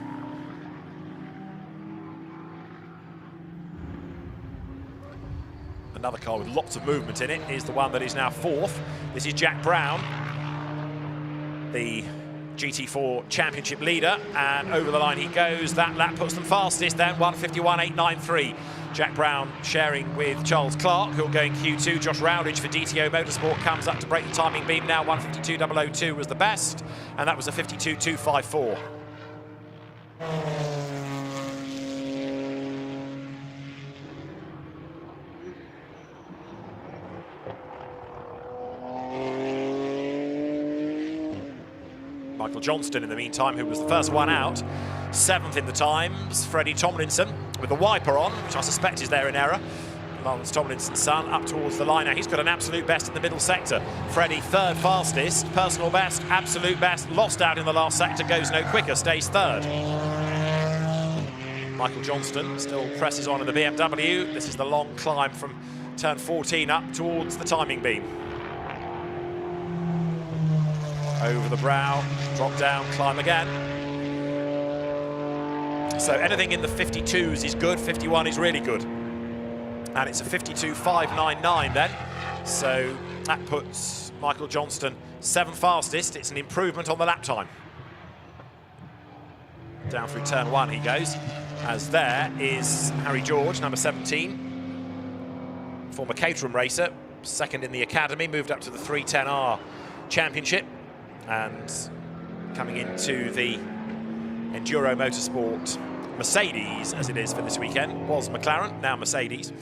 Another car with lots of movement in it is the one that is now 4th. This is Jack Brown, the GT4 championship leader, and over the line he goes. That lap puts them fastest then, 1:51.893. Jack Brown sharing with Charles Clark, who'll go in Q2. Josh Rowdridge for DTO Motorsport comes up to break the timing beam now. 1:52.002 was the best, and that was a 52.254. Michael Johnston, in the meantime, who was the first one out, 7th in the times. Freddie Tomlinson with the wiper on, which I suspect is there in error. Lawrence Tomlinson's son, up towards the line now. He's got an absolute best in the middle sector. Freddie, third fastest, personal best, absolute best, lost out in the last sector, goes no quicker, stays third. Michael Johnston still presses on in the BMW. This is the long climb from turn 14 up towards the timing beam. Over the brow, drop down, climb again. So anything in the 52s is good, 51 is really good. And it's a 52.599 then. So that puts Michael Johnston 7th fastest. It's an improvement on the lap time. Down through turn 1 he goes, as there is Harry George, number 17. Former Caterham racer, second in the academy, moved up to the 310R Championship. And coming into the Enduro Motorsport Mercedes, as it is for this weekend, was McLaren, now Mercedes.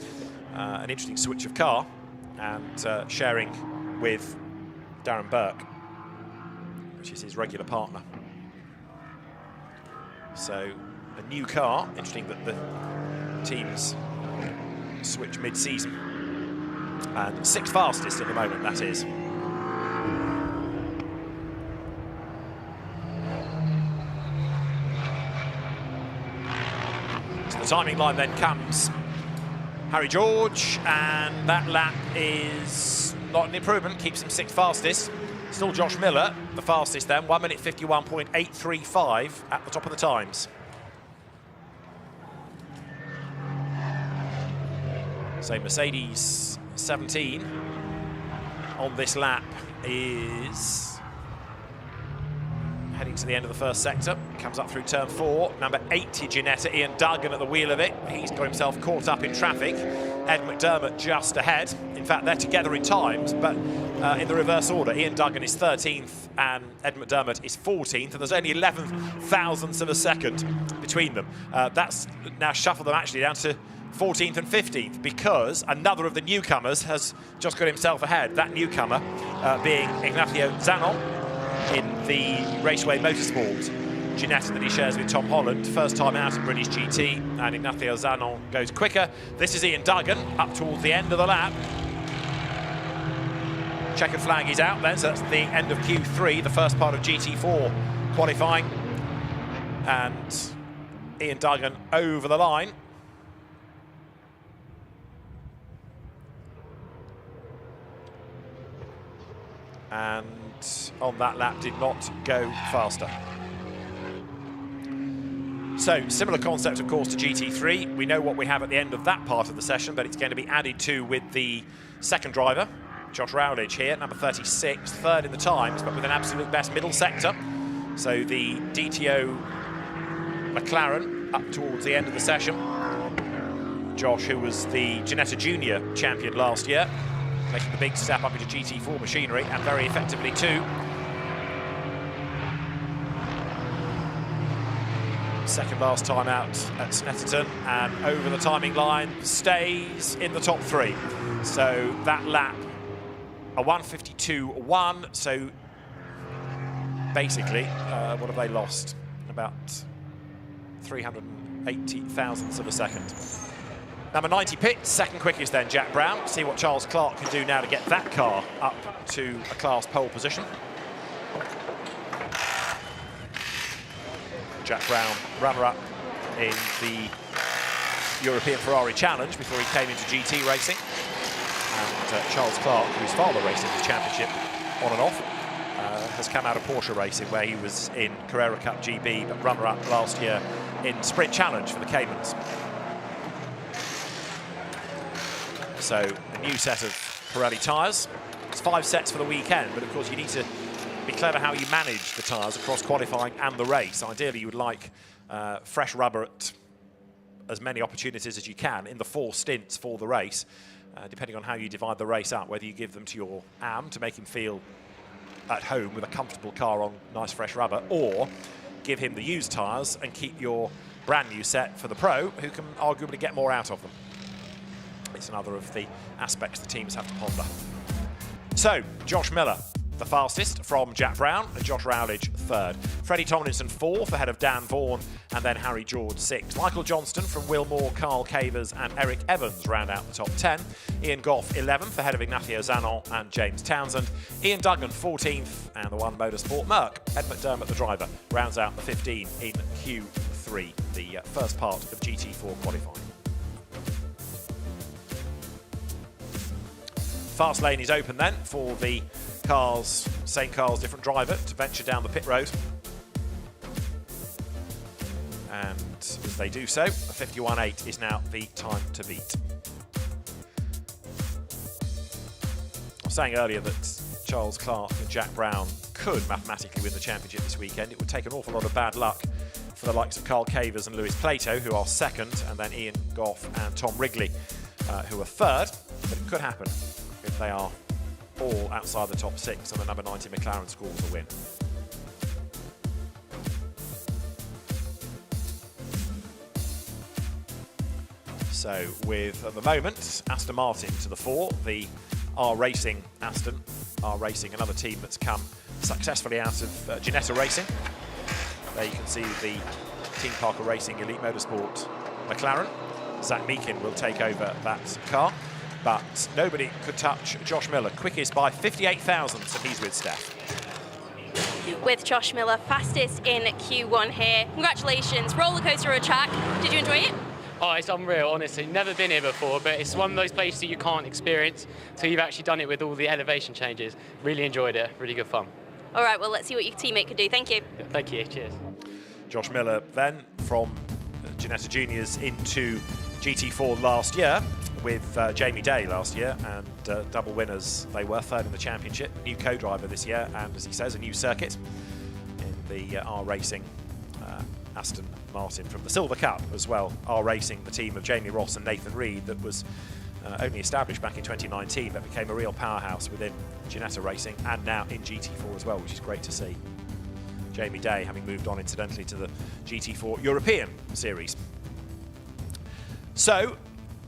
An interesting switch of car, and sharing with Darren Burke, which is his regular partner. So a new car, interesting that the teams switch mid-season. And 6th fastest at the moment, that is. So the timing line then comes Harry George, and that lap is not an improvement, keeps him 6th fastest. Still Josh Miller, the fastest then, 1 minute 51.835 at the top of the times. So Mercedes 17 on this lap is heading to the end of the first sector, comes up through turn 4. Number 80 Ginetta, Ian Duggan at the wheel of it. He's got himself caught up in traffic. Ed McDermott just ahead. In fact, they're together in times, but in the reverse order. Ian Duggan is 13th and Ed McDermott is 14th, and there's only 11 thousandths of a second between them. That's now shuffled them actually down to 14th and 15th, because another of the newcomers has just got himself ahead. That newcomer being Ignacio Zanon in the Raceway Motorsport Ginetta that he shares with Tom Holland. First time out in British GT, and Ignacio Zanon goes quicker. This is Ian Duggan up towards the end of the lap. Checkered flag is out then, so that's the end of Q3, the first part of GT4 qualifying. And Ian Duggan over the line. And on that lap did not go faster. So, similar concept, of course, to GT3. We know what we have at the end of that part of the session, but it's going to be added to with the second driver, Josh Rowledge here, number 36, third in the times, but with an absolute best middle sector. So the DTO McLaren up towards the end of the session. Josh, who was the Ginetta Junior champion last year, making the big step up into GT4 machinery, and very effectively too. Second last time out at Snetterton, and over the timing line, stays in the top 3. So that lap, a 1:52.1, so basically, what have they lost? About 380 thousandths of a second. Number 90 pits, second quickest then, Jack Brown. See what Charles Clark can do now to get that car up to a class pole position. Jack Brown, runner-up in the European Ferrari Challenge before he came into GT racing. And Charles Clark, whose father raced in the championship on and off, has come out of Porsche racing, where he was in Carrera Cup GB, but runner-up last year in Sprint Challenge for the Caymans. So a new set of Pirelli tyres. It's 5 sets for the weekend, but of course you need to be clever how you manage the tyres across qualifying and the race. Ideally, you would like fresh rubber at as many opportunities as you can in the 4 stints for the race, depending on how you divide the race up, whether you give them to your AM to make him feel at home with a comfortable car on nice fresh rubber, or give him the used tyres and keep your brand new set for the pro, who can arguably get more out of them. It's another of the aspects the teams have to ponder. So, Josh Miller, the fastest from Jack Brown and Josh Rowledge third. Freddie Tomlinson fourth ahead of Dan Vaughan, and then Harry George sixth. Michael Johnston from Wilmore, Carl Cavers and Eric Evans round out the top 10. Ian Goff 11th ahead of Ignacio Zanon and James Townsend. Ian Duggan 14th, and the One Motorsport Merc, Ed McDermott the driver, rounds out the 15 in Q3, the first part of GT4 qualifying. Fast lane is open then for the cars, same cars, different driver, to venture down the pit road. And as they do so, a 51.8 is now the time to beat. I was saying earlier that Charles Clark and Jack Brown could mathematically win the championship this weekend. It would take an awful lot of bad luck for the likes of Carl Cavers and Lewis Plato, who are second, and then Ian Goff and Tom Wrigley, who are third. But it could happen if they are all outside the top 6 and the number 90 McLaren scores a win. So with, at the moment, Aston Martin to the fore, the R Racing Aston, R Racing, another team that's come successfully out of Ginetta Racing. There you can see the Team Parker Racing Elite Motorsport McLaren. Zach Meakin will take over that car. But nobody could touch Josh Miller, quickest by 58 thousandths, and he's with Steph. With Josh Miller, fastest in Q1 here. Congratulations, roller coaster or track. Did you enjoy it? Oh, it's unreal, honestly. Never been here before, but it's one of those places that you can't experience until you've actually done it with all the elevation changes. Really enjoyed it, really good fun. All right, well, let's see what your teammate could do. Thank you. Yeah, thank you, cheers. Josh Miller then from Ginetta Juniors into GT4 last year with Jamie Day last year, and double winners they were, third in the championship. New co-driver this year, and as he says, a new circuit in the R Racing Aston Martin from the Silver Cup as well. R Racing, the team of Jamie Ross and Nathan Reed, that was only established back in 2019, but became a real powerhouse within Ginetta Racing and now in GT4 as well, which is great to see. Jamie Day having moved on incidentally to the GT4 European Series. So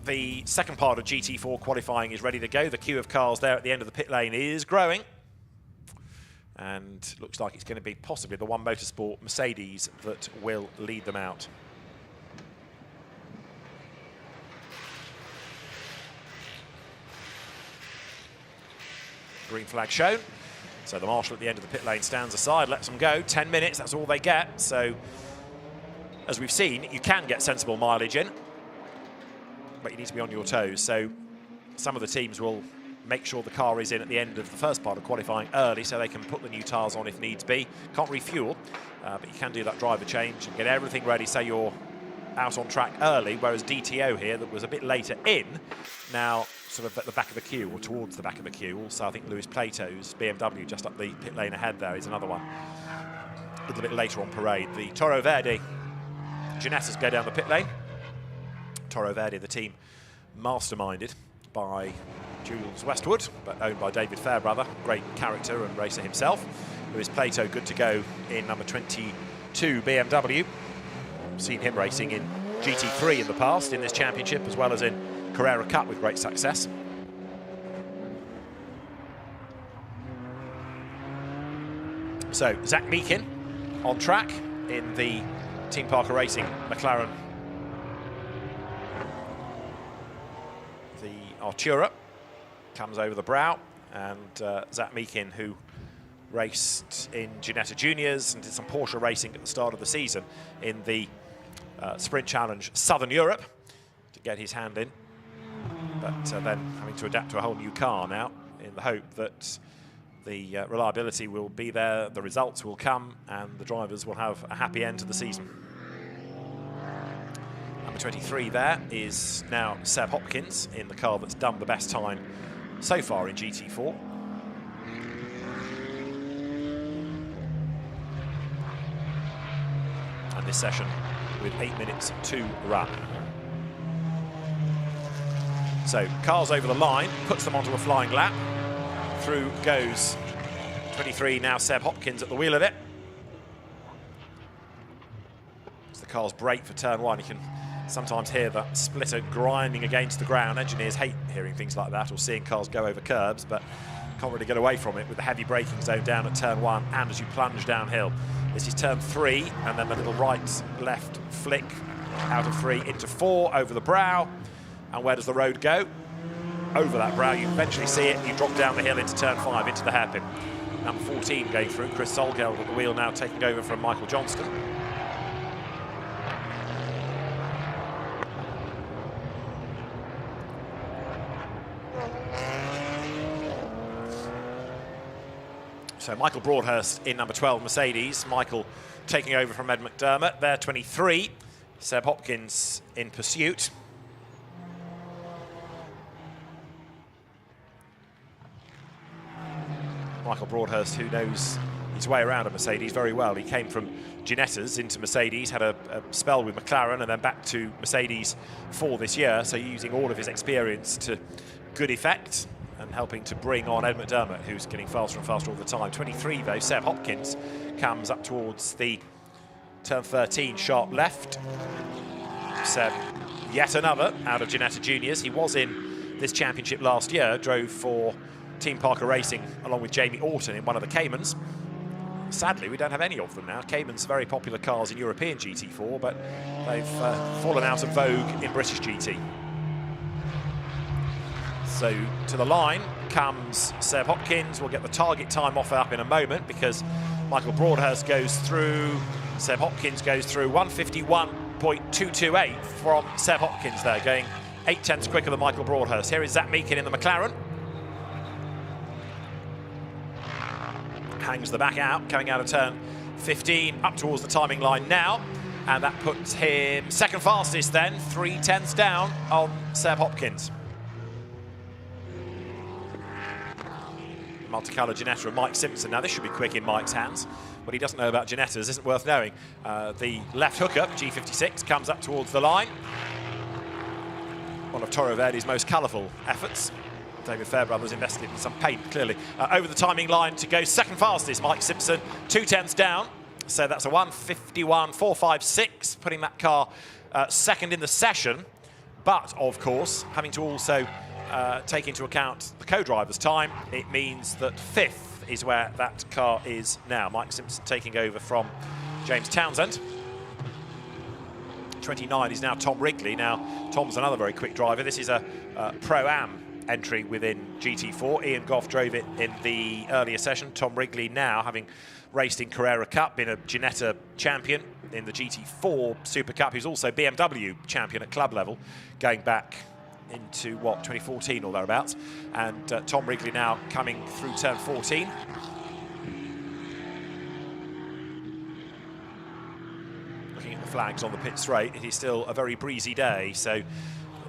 the second part of GT4 qualifying is ready to go. The queue of cars there at the end of the pit lane is growing. And looks like it's going to be possibly the One Motorsport Mercedes that will lead them out. Green flag shown. So the marshal at the end of the pit lane stands aside, lets them go. 10 minutes, that's all they get. So as we've seen, you can get sensible mileage in, but you need to be on your toes. So some of the teams will make sure the car is in at the end of the first part of qualifying early so they can put the new tyres on if needs be. Can't refuel, but you can do that driver change and get everything ready so you're out on track early, whereas DTO here, that was a bit later in, now sort of at the back of the queue or towards the back of the queue. Also, I think Lewis Plato's BMW just up the pit lane ahead there is another one. A little bit later on parade. The Toro Verde Ginettas go down the pit lane. Toro Verde, the team masterminded by Jules Westwood, but owned by David Fairbrother, great character and racer himself. Lewis Plato good to go in number 22 BMW. Seen him racing in GT3 in the past, in this championship, as well as in Carrera Cup with great success. So Zach Meakin on track in the Team Parker Racing McLaren. The Artura comes over the brow, and Zach Meakin, who raced in Ginetta Juniors and did some Porsche racing at the start of the season in the Sprint Challenge Southern Europe to get his hand in, but then having to adapt to a whole new car now in the hope that the reliability will be there, the results will come, and the drivers will have a happy end to the season. Number 23 there is now Seb Hopkins in the car that's done the best time so far in GT4. And this session with 8 minutes to run. So cars over the line, puts them onto a flying lap. Through goes 23, now Seb Hopkins at the wheel of it. As the cars brake for turn one, you can sometimes hear that splitter grinding against the ground. Engineers hate hearing things like that or seeing cars go over curbs, but Can't really get away from it with the heavy braking zone down at turn 1 and as you plunge downhill. This is turn 3, and then the little right-left flick out of 3 into 4 over the brow. And where does the road go? Over that brow. You eventually see it. You drop down the hill into turn 5, into the hairpin. Number 14 going through. Chris Solgeld at the wheel now, taking over from Michael Johnston. So Michael Broadhurst in number 12 Mercedes. Michael taking over from Ed McDermott. They're 23. Seb Hopkins in pursuit. Michael Broadhurst, who knows his way around a Mercedes very well. He came from Ginettas into Mercedes, had a spell with McLaren, and then back to Mercedes for this year. So using all of his experience to good effect, and helping to bring on Ed McDermott, who's getting faster and faster all the time. 23 though, Seb Hopkins comes up towards the turn 13 sharp left. Seb, yet another out of Ginetta Juniors. He was in this championship last year, drove for Team Parker Racing along with Jamie Orton in one of the Caymans. Sadly, we don't have any of them now. Caymans, very popular cars in European GT4, but they've fallen out of vogue in British GT. So to the line comes Seb Hopkins. We'll get the target time offer up in a moment because Michael Broadhurst goes through. Seb Hopkins goes through 151.228 from Seb Hopkins there, going 8 tenths quicker than Michael Broadhurst. Here is Zach Meakin in the McLaren. Hangs the back out, coming out of turn 15, up towards the timing line now. And that puts him second fastest then, 3 tenths down on Seb Hopkins. Multicolour Ginetta and Mike Simpson. Now this should be quick in Mike's hands. What he doesn't know about Ginettas isn't worth knowing. The left hooker, G56, comes up towards the line. One of Toro Verde's most colourful efforts. David Fairbrothers invested in some paint, clearly. Over the timing line to go second fastest, Mike Simpson, 2 tenths down. So that's a 151.456, putting that car second in the session. But, of course, having to also take into account the co-driver's time, it means that 5th is where that car is now. Mike Simpson taking over from James Townsend. 29 is now Tom Wrigley. Now, Tom's another very quick driver. This is a Pro-Am entry within GT4. Ian Goff drove it in the earlier session. Tom Wrigley now, having raced in Carrera Cup, been a Ginetta champion in the GT4 Super Cup. He's also BMW champion at club level, going back into, what, 2014 or thereabouts. And Tom Wrigley now coming through turn 14. Looking at the flags on the pit straight, it is still a very breezy day, so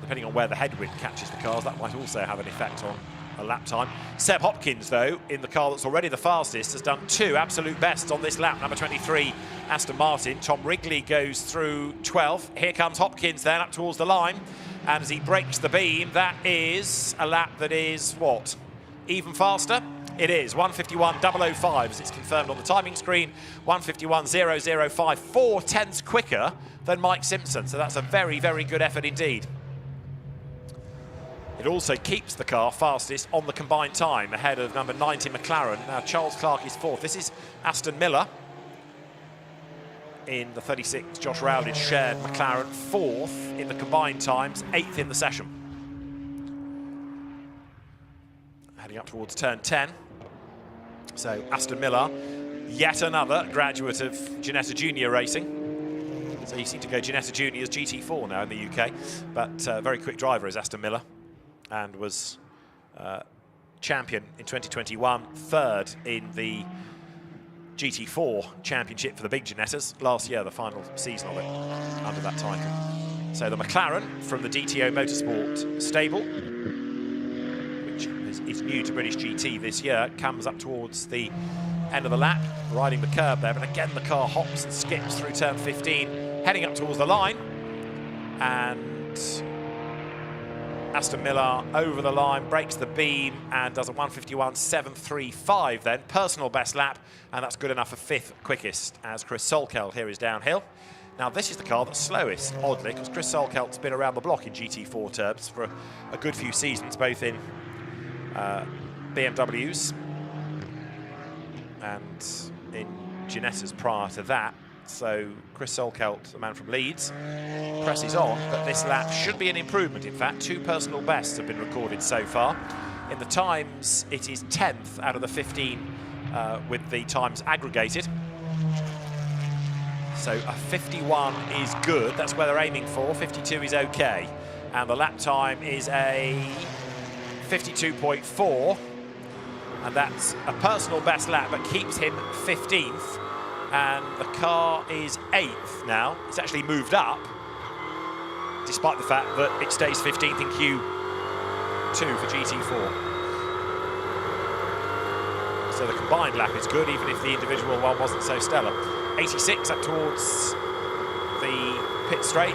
depending on where the headwind catches the cars, that might also have an effect on a lap time. Seb Hopkins, though, in the car that's already the fastest, has done 2 absolute bests on this lap. Number 23, Aston Martin. Tom Wrigley goes through 12th. Here comes Hopkins then up towards the line. And as he breaks the beam, that is a lap that is, what, even faster? It is, 151.005, as it's confirmed on the timing screen. 151.005, 4 tenths quicker than Mike Simpson. So that's a very, very good effort indeed. It also keeps the car fastest on the combined time, ahead of number 90 McLaren. Now Charles Clark is 4th. This is Aston Miller in the 36. Josh Rowley shared McLaren, 4th in the combined times, 8th in the session. Heading up towards turn 10. So Aston Miller, yet another graduate of Ginetta Junior Racing. So you seem to go Ginetta Juniors GT4 now in the UK, but very quick driver is Aston Miller, and was champion in 2021, 3rd in the GT4 championship for the big Ginettas. Last year, the final season of it under that title. So the McLaren from the DTO Motorsport stable, which is new to British GT this year, comes up towards the end of the lap, riding the curb there, but again the car hops and skips through turn 15, heading up towards the line, and Aston Miller over the line, breaks the beam and does a 151.735 then, personal best lap, and that's good enough for 5th quickest as Chris Solkeld here is downhill. Now this is the car that's slowest, oddly, because Chris Solkeld's been around the block in GT4 terms for a good few seasons, both in BMWs, and in Ginetta's prior to that. So Chris Solkelt, the man from Leeds, presses on, but this lap should be an improvement. In fact, 2 personal bests have been recorded so far. In the times, it is 10th out of the 15 with the times aggregated. So a 51 is good, that's where they're aiming for. 52 is okay, and the lap time is a 52.4, and that's a personal best lap, but keeps him 15th, and the car is 8th now. It's actually moved up, despite the fact that it stays 15th in Q2 for GT4. So the combined lap is good, even if the individual one wasn't so stellar. 86 up towards the pit straight.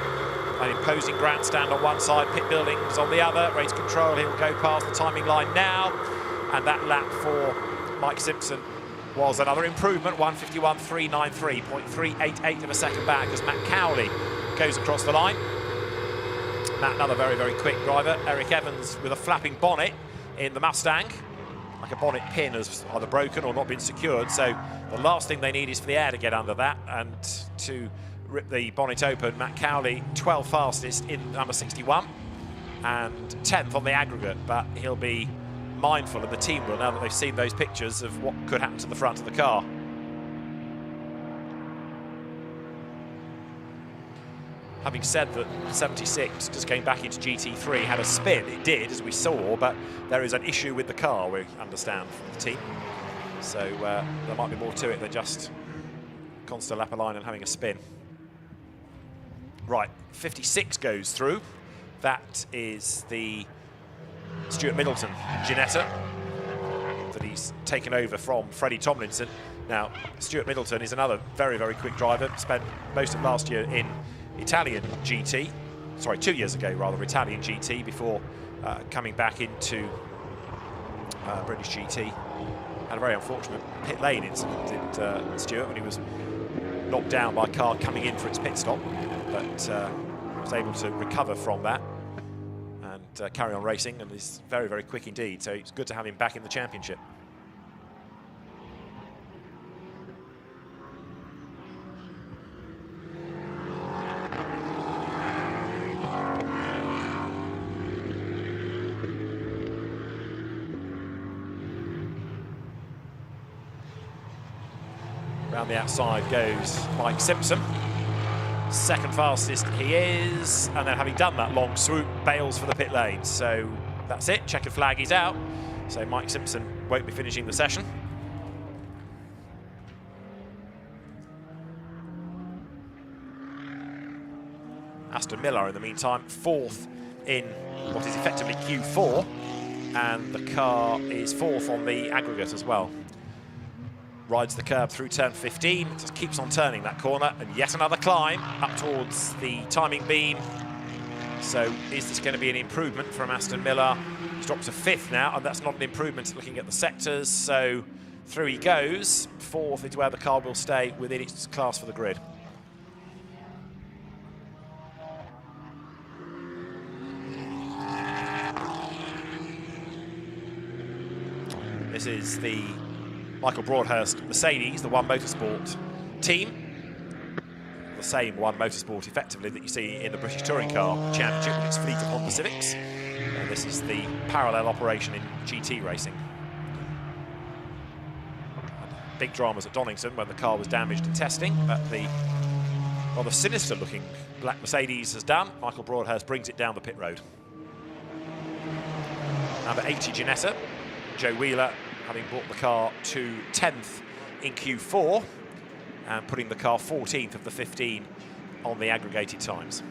An imposing grandstand on one side, pit buildings on the other. Race control, he'll go past the timing line now. And that lap for Mike Simpson was another improvement, 151.393, 0.388 of a second back as Matt Cowley goes across the line. Matt, another very, very quick driver. Eric Evans with a flapping bonnet in the Mustang. Like a bonnet pin has either broken or not been secured, so the last thing they need is for the air to get under that and to rip the bonnet open. Matt Cowley, 12th fastest in number 61 and 10th on the aggregate, but he'll be mindful, and the team will, now that they've seen those pictures of what could happen to the front of the car. Having said that, 76 just came back into GT3, had a spin. It did, as we saw, but there is an issue with the car, we understand, from the team. So there might be more to it than just constant lap of line and having a spin. Right, 56 goes through. That is the Stuart Middleton Ginetta that he's taken over from Freddie Tomlinson. Now, Stuart Middleton is another very, very quick driver. Spent most of last year in Italian GT, sorry, 2 years ago rather, Italian GT, before coming back into British GT. Had a very unfortunate pit lane incident, did Stuart, when he was knocked down by a car coming in for its pit stop, but was able to recover from that and carry on racing, and is very, very quick indeed, so it's good to have him back in the championship. Around the outside goes Mike Simpson. Second fastest he is, and then having done that long swoop, bails for the pit lane. So that's it, checkered flag, he's out. So Mike Simpson won't be finishing the session. Aston Miller, in the meantime, 4th in what is effectively Q4, and the car is 4th on the aggregate as well. Rides the curb through turn 15, just keeps on turning that corner, and yet another climb up towards the timing beam. So is this going to be an improvement from Aston Miller? He's dropped to 5th now, and that's not an improvement looking at the sectors, so through he goes. 4th is where the car will stay within its class for the grid. This is the Michael Broadhurst Mercedes, the One Motorsport team. The same One Motorsport, effectively, that you see in the British Touring Car Championship with its fleet of Honda Civics. And this is the parallel operation in GT racing. And big dramas at Donington when the car was damaged in testing, but the rather sinister-looking black Mercedes has done. Michael Broadhurst brings it down the pit road. Number 80 Ginetta, Joe Wheeler, having brought the car to 10th in Q4 and putting the car 14th of the 15 on the aggregated times.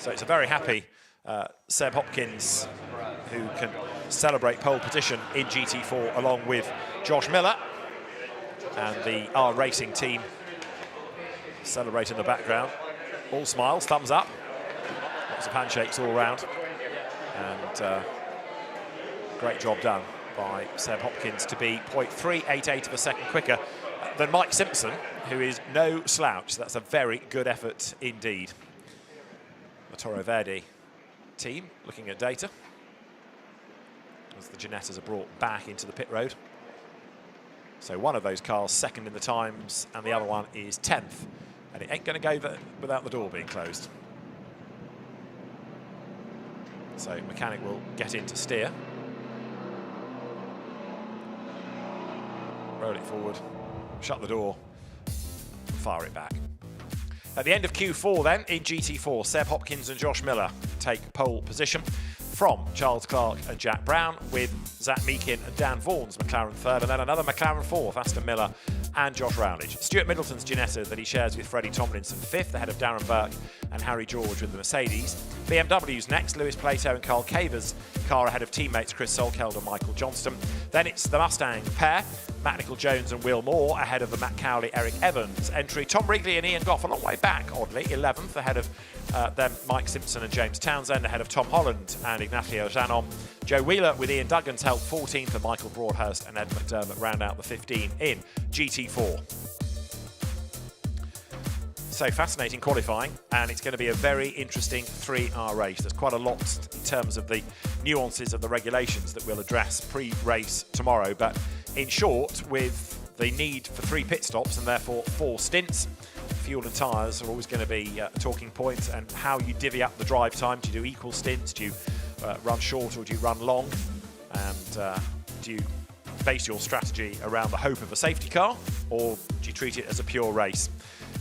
So it's a very happy Seb Hopkins, who can celebrate pole position in GT4 along with Josh Miller, and the R Racing team celebrate in the background. All smiles, thumbs up, lots of handshakes all around. And great job done by Seb Hopkins to be 0.388 of a second quicker than Mike Simpson, who is no slouch. That's a very good effort indeed. Matteo Verdi team looking at data as the Ginettas are brought back into the pit road. So one of those cars second in the times and the other one is 10th. And it ain't going to go without the door being closed. So mechanic will get in to steer. Roll it forward, shut the door, and fire it back. At the end of Q4 then, in GT4, Seb Hopkins and Josh Miller take pole position from Charles Clark and Jack Brown, with Zach Meakin and Dan Vaughan's McLaren third, and then another McLaren fourth, Aston Miller and Josh Rowledge. Stuart Middleton's Ginetta that he shares with Freddie Tomlinson fifth, ahead of Darren Burke and Harry George with the Mercedes. BMW's next, Lewis Plato and Carl Caver's car ahead of teammates Chris Solkeld and Michael Johnston. Then it's the Mustang pair, Matt Nicol-Jones and Will Moore, ahead of the Matt Cowley, Eric Evans entry. Tom Wrigley and Ian Goff a long way back, oddly, 11th, ahead of them Mike Simpson and James Townsend, ahead of Tom Holland and Ignacio Janon. Joe Wheeler with Ian Duggan's help 14th, and Michael Broadhurst and Ed McDermott round out the 15 in GT4. So fascinating qualifying, and it's going to be a very interesting 3-hour race. There's quite a lot in terms of the nuances of the regulations that we'll address pre-race tomorrow, but in short, with the need for 3 pit stops and therefore 4 stints, fuel and tyres are always going to be a talking point, and how you divvy up the drive time. Do you do equal stints? Do you run short or do you run long? And do you base your strategy around the hope of a safety car, or do you treat it as a pure race?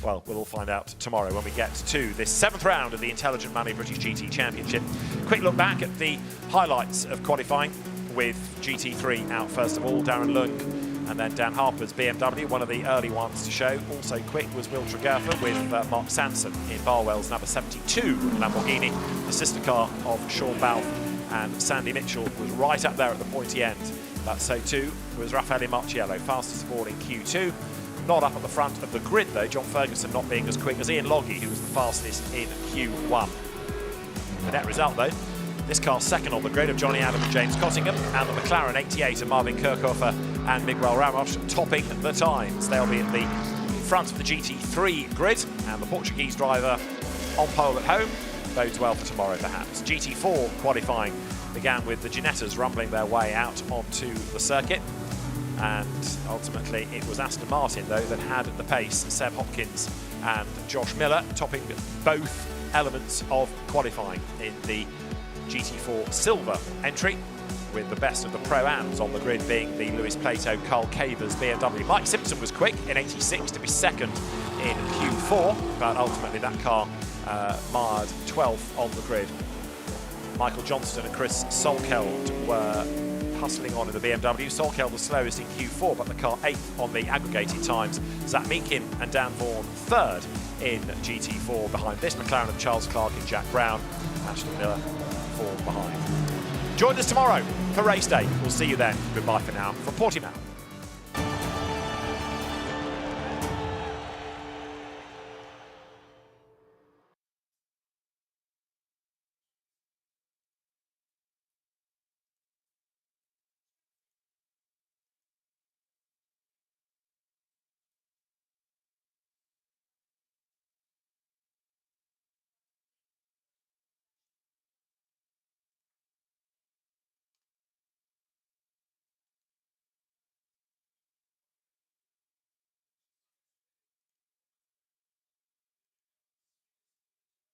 Well, we'll all find out tomorrow when we get to this 7th round of the Intelligent Money British GT Championship. Quick look back at the highlights of qualifying, with GT3 out first of all, Darren Lung and then Dan Harper's BMW, one of the early ones to show. Also quick was Will Tregertha with Mark Sanson in Barwell's number 72 Lamborghini, the sister car of Sean Balfe, and Sandy Mitchell was right up there at the pointy end. But so too was Raffaele Marciello, fastest of all in Q2. Not up at the front of the grid though, John Ferguson not being as quick as Ian Loggy, who was the fastest in Q1. The net result though, this car second on the grid of Johnny Adam and James Cottingham, and the McLaren 88 of Marvin Kirchhofer and Miguel Ramos topping the times. They'll be in the front of the GT3 grid, and the Portuguese driver on pole at home bodes well for tomorrow perhaps. GT4 qualifying began with the Ginettas rumbling their way out onto the circuit, and ultimately it was Aston Martin though that had the pace. Seb Hopkins and Josh Miller topping both elements of qualifying in the GT4 silver entry, with the best of the Pro-Ams on the grid being the Lewis Plato, Carl Caver's BMW. Mike Simpson was quick in 86 to be second in Q4, but ultimately that car marred 12th on the grid. Michael Johnston and Chris Solkeld were hustling on in the BMW. Solkeld was slowest in Q4, but the car 8th on the aggregated times. Zach Meakin and Dan Vaughan 3rd in GT4 behind this McLaren of Charles Clark and Jack Brown. Aston Miller 4 behind. Join us tomorrow for race day. We'll see you then. Goodbye for now from Portimao.